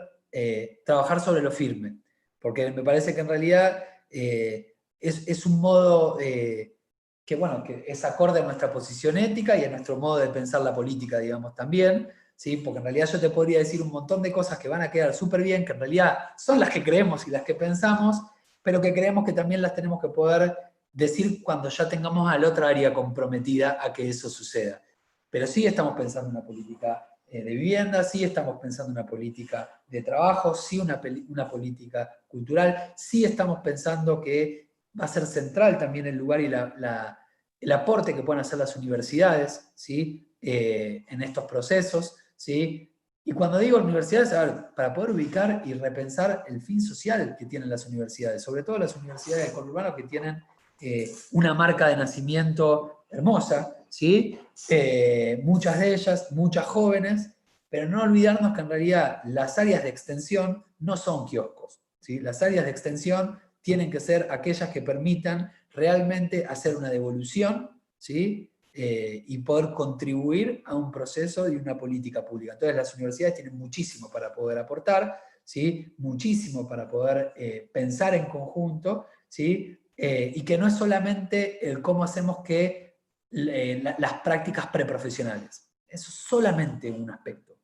trabajar sobre lo firme, porque me parece que en realidad es un modo que, bueno, que es acorde a nuestra posición ética y a nuestro modo de pensar la política, digamos, también, ¿sí? Porque en realidad yo te podría decir un montón de cosas que van a quedar súper bien, que en realidad son las que creemos y las que pensamos, pero que creemos que también las tenemos que poder decir cuando ya tengamos a la otra área comprometida a que eso suceda. Pero sí estamos pensando en una política de vivienda, sí estamos pensando en una política de trabajo, sí una política cultural, sí estamos pensando que va a ser central también el lugar y el aporte que pueden hacer las universidades, ¿sí? En estos procesos, ¿sí? Y cuando digo universidades, a ver, para poder ubicar y repensar el fin social que tienen las universidades, sobre todo las universidades del conurbano que tienen una marca de nacimiento hermosa, ¿sí? Muchas de ellas, muchas jóvenes, pero no olvidarnos que en realidad las áreas de extensión no son kioscos, ¿sí? Las áreas de extensión tienen que ser aquellas que permitan realmente hacer una devolución, ¿sí? Y poder contribuir a un proceso y una política pública. Entonces las universidades tienen muchísimo para poder aportar, ¿sí? Muchísimo para poder pensar en conjunto, ¿sí? Y que no es solamente el cómo hacemos que las prácticas preprofesionales. Eso es solamente un aspecto.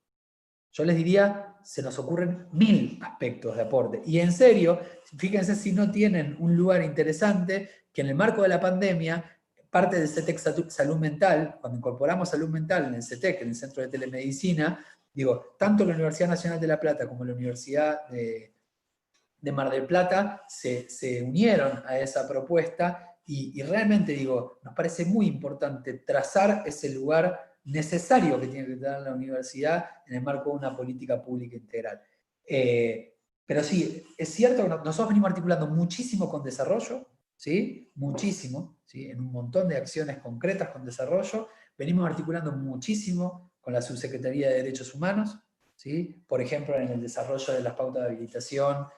Yo les diría, se nos ocurren 1000 aspectos de aporte. Y en serio, fíjense si no tienen un lugar interesante, que en el marco de la pandemia, parte del CETEC Salud Mental, cuando incorporamos salud mental en el CETEC, en el Centro de Telemedicina, digo, tanto la Universidad Nacional de La Plata como la Universidad de Mar del Plata se unieron a esa propuesta y realmente, digo, nos parece muy importante trazar ese lugar necesario que tiene que tener la universidad en el marco de una política pública integral. Pero sí, es cierto que nosotros venimos articulando muchísimo con desarrollo, ¿sí? Muchísimo, ¿sí? En un montón de acciones concretas con desarrollo, venimos articulando muchísimo con la Subsecretaría de Derechos Humanos, ¿sí? Por ejemplo, en el desarrollo de las pautas de habilitación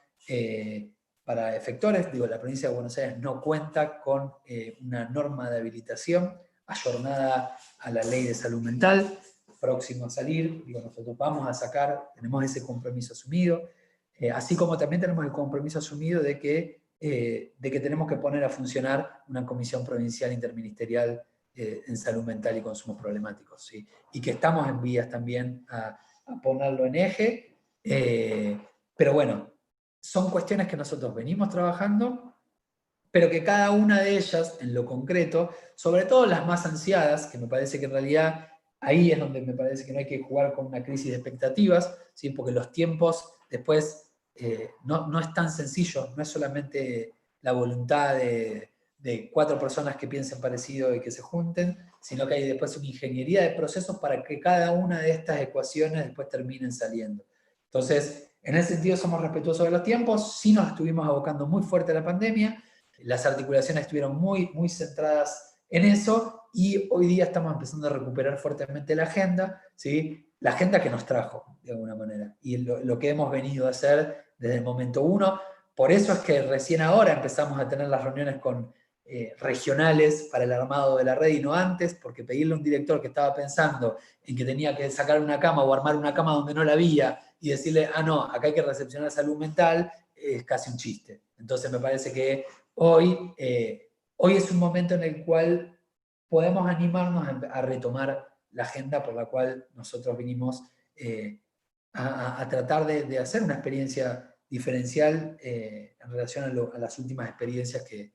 para efectores, digo, la provincia de Buenos Aires no cuenta con una norma de habilitación ayornada a la ley de salud mental, próximo a salir, digo, nosotros vamos a sacar, tenemos ese compromiso asumido, así como también tenemos el compromiso asumido de que tenemos que poner a funcionar una comisión provincial interministerial en salud mental y consumos problemáticos, ¿sí? Y que estamos en vías también a ponerlo en eje, pero bueno, son cuestiones que nosotros venimos trabajando, pero que cada una de ellas, en lo concreto, sobre todo las más ansiadas, que me parece que en realidad ahí es donde me parece que no hay que jugar con una crisis de expectativas, ¿sí? Porque los tiempos después no es tan sencillo, no es solamente la voluntad de 4 personas que piensen parecido y que se junten, sino que hay después una ingeniería de procesos para que cada una de estas ecuaciones después terminen saliendo. Entonces, en ese sentido somos respetuosos de los tiempos, sí nos estuvimos abocando muy fuerte a la pandemia, las articulaciones estuvieron muy, muy centradas en eso, y hoy día estamos empezando a recuperar fuertemente la agenda, ¿sí? La agenda que nos trajo, de alguna manera, y lo que hemos venido a hacer desde el momento 1. Por eso es que recién ahora empezamos a tener las reuniones con regionales para el armado de la red y no antes, porque pedirle a un director que estaba pensando en que tenía que sacar una cama o armar una cama donde no la había y decirle, no, acá hay que recepcionar salud mental, es casi un chiste. Entonces me parece que hoy es un momento en el cual podemos animarnos a retomar la agenda por la cual nosotros vinimos a tratar de hacer una experiencia diferencial en relación a las últimas experiencias que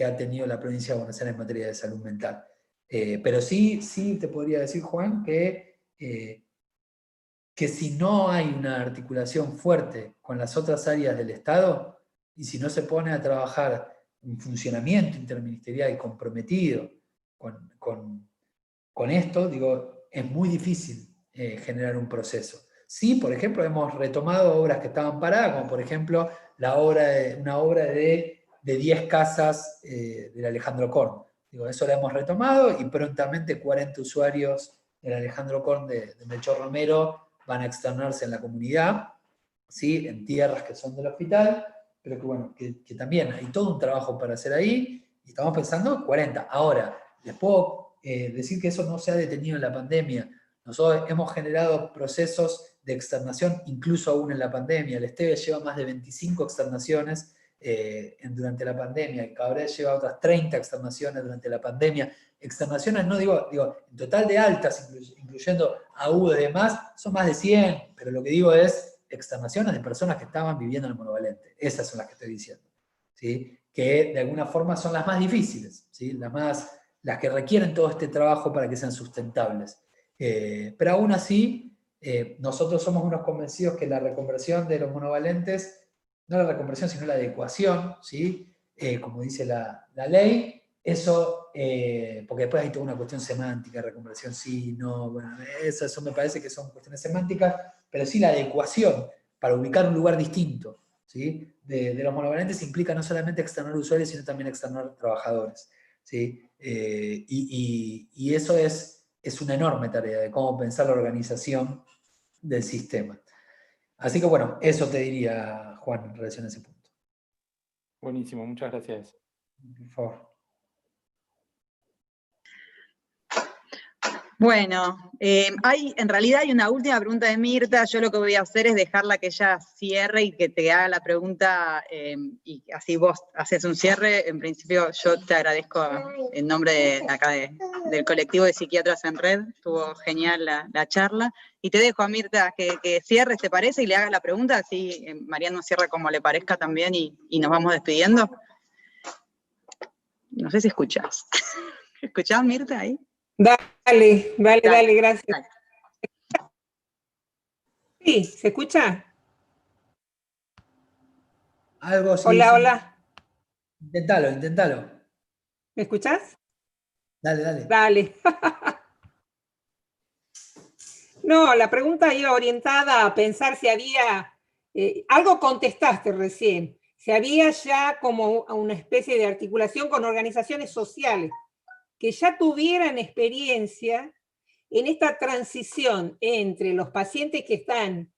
ha tenido la provincia de Buenos Aires en materia de salud mental. Pero sí te podría decir, Juan, que si no hay una articulación fuerte con las otras áreas del Estado, y si no se pone a trabajar un funcionamiento interministerial comprometido con esto, digo, es muy difícil generar un proceso. Sí, por ejemplo, hemos retomado obras que estaban paradas, como por ejemplo una obra de 10 casas del Alejandro Korn. Digo, eso lo hemos retomado y prontamente 40 usuarios del Alejandro Korn de Melchor Romero van a externarse en la comunidad, ¿sí? En tierras que son del hospital, pero que bueno, que también hay todo un trabajo para hacer ahí, y estamos pensando 40. Ahora, les puedo decir que eso no se ha detenido en la pandemia. Nosotros hemos generado procesos de externación incluso aún en la pandemia. El Esteve lleva más de 25 externaciones durante la pandemia, el Cabré lleva otras 30 externaciones durante la pandemia. Externaciones, no digo en total de altas, incluyendo agudos y demás, son más de 100, pero lo que digo es externaciones de personas que estaban viviendo en el monovalente. Esas son las que estoy diciendo, ¿sí? Que de alguna forma son las más difíciles, ¿sí? Las que requieren todo este trabajo para que sean sustentables. Pero aún así, nosotros somos unos convencidos que la reconversión de los monovalentes, no la reconversión, sino la adecuación, ¿sí? Como dice la ley, eso, porque después hay toda una cuestión semántica, reconversión sí, no, bueno, eso me parece que son cuestiones semánticas, pero sí la adecuación para ubicar un lugar distinto, ¿sí? De los monovalentes implica no solamente externar usuarios, sino también externar trabajadores, ¿sí? Y eso es una enorme tarea de cómo pensar la organización del sistema. Así que bueno, eso te diría, Juan, en relación a ese punto.
Buenísimo, muchas gracias.
Por favor.
Bueno, en realidad hay una última pregunta de Mirta. Yo lo que voy a hacer es dejarla que ella cierre y que te haga la pregunta, y así vos haces un cierre. En principio yo te agradezco en nombre del colectivo de psiquiatras en red. Estuvo genial la charla. Y te dejo a Mirta que cierres, ¿te parece? Y le hagas la pregunta, así Mariano cierra como le parezca también y nos vamos despidiendo. No sé si escuchás. ¿Escuchás, Mirta, ahí?
Dale, gracias.
Dale.
Sí, ¿se escucha?
Algo sí.
Hola,
sí.
hola.
Inténtalo.
¿Me escuchás?
Dale.
No, la pregunta iba orientada a pensar si había, algo contestaste recién, si había ya como una especie de articulación con organizaciones sociales que ya tuvieran experiencia en esta transición entre los pacientes que están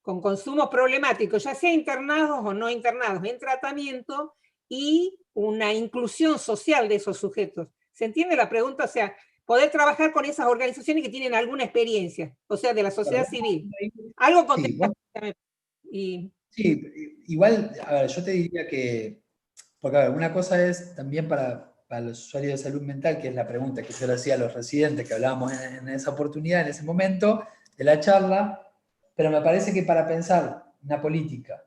con consumos problemáticos, ya sea internados o no internados, en tratamiento, y una inclusión social de esos sujetos. ¿Se entiende la pregunta? O sea, poder trabajar con esas organizaciones que tienen alguna experiencia, o sea, de la sociedad civil. Algo contextual.
Sí, igual, a ver, yo te diría que, porque a ver, una cosa es también para los usuarios de salud mental, que es la pregunta que yo le hacía a los residentes que hablábamos en esa oportunidad, en ese momento de la charla, pero me parece que para pensar una política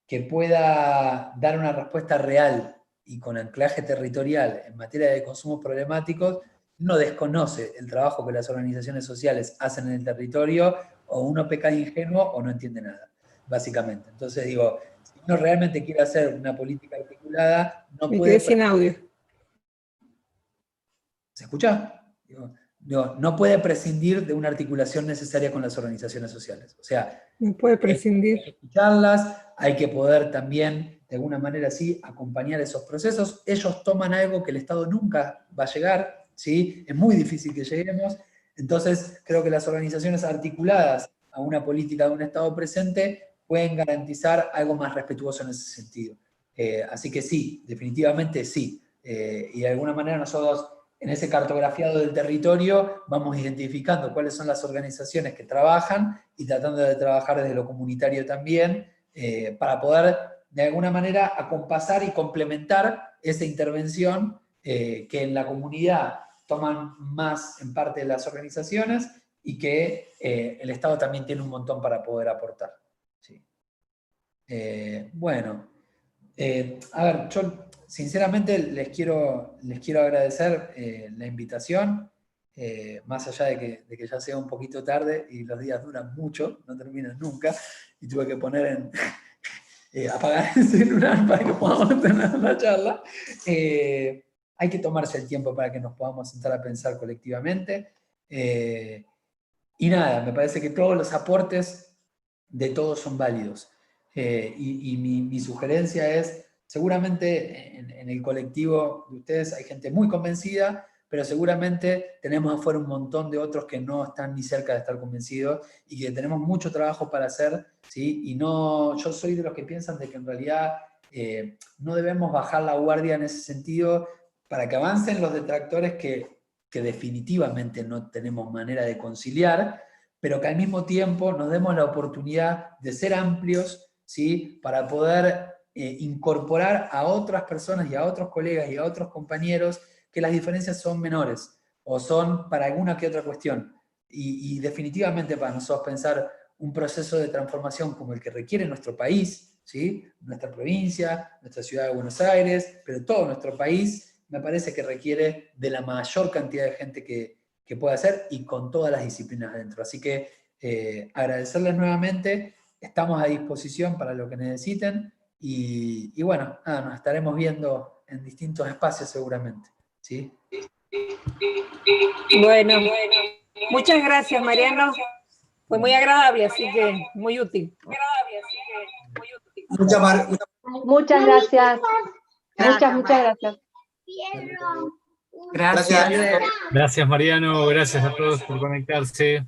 que pueda dar una respuesta real y con anclaje territorial en materia de consumos problemáticos, no desconoce el trabajo que las organizaciones sociales hacen en el territorio, o uno peca de ingenuo o no entiende nada, básicamente. Entonces digo, si uno realmente quiere hacer una política articulada, no
Me
puede...
quedé sin audio.
¿Se escucha? No puede prescindir de una articulación necesaria con las organizaciones sociales. O sea,
No puede prescindir.
hay que escucharlas, hay que poder también, de alguna manera así, acompañar esos procesos. Ellos toman algo que el Estado nunca va a llegar, ¿sí? Es muy difícil que lleguemos. Entonces, creo que las organizaciones articuladas a una política de un Estado presente pueden garantizar algo más respetuoso en ese sentido. Así que sí, definitivamente sí. Y de alguna manera nosotros, en ese cartografiado del territorio, vamos identificando cuáles son las organizaciones que trabajan y tratando de trabajar desde lo comunitario también, para poder de alguna manera acompasar y complementar esa intervención que en la comunidad toman más en parte de las organizaciones y que el Estado también tiene un montón para poder aportar. Sí. Bueno, a ver, yo sinceramente les quiero agradecer la invitación, más allá de que ya sea un poquito tarde y los días duran mucho, no terminan nunca, y tuve que poner apagar el celular para que podamos tener la charla. Hay que tomarse el tiempo para que nos podamos sentar a pensar colectivamente. Y nada, me parece que todos los aportes de todos son válidos. Y mi sugerencia es, seguramente en el colectivo de ustedes hay gente muy convencida, pero seguramente tenemos afuera un montón de otros que no están ni cerca de estar convencidos y que tenemos mucho trabajo para hacer, ¿sí? Y no, yo soy de los que piensan de que en realidad no debemos bajar la guardia en ese sentido para que avancen los detractores que definitivamente no tenemos manera de conciliar, pero que al mismo tiempo nos demos la oportunidad de ser amplios, ¿sí? Para poder incorporar a otras personas y a otros colegas y a otros compañeros que las diferencias son menores o son para alguna que otra cuestión. Y definitivamente para nosotros pensar un proceso de transformación como el que requiere nuestro país, ¿sí? Nuestra provincia, nuestra ciudad de Buenos Aires, pero todo nuestro país, me parece que requiere de la mayor cantidad de gente que pueda hacer y con todas las disciplinas dentro. Así que agradecerles nuevamente, estamos a disposición para lo que necesiten y bueno, nada, nos estaremos viendo en distintos espacios seguramente. ¿Sí?
Bueno, muchas gracias, Mariano. Fue muy agradable, así que muy útil.
Muchas gracias. Muchas gracias.
Gracias.
Gracias, Mariano. Gracias a todos por conectarse.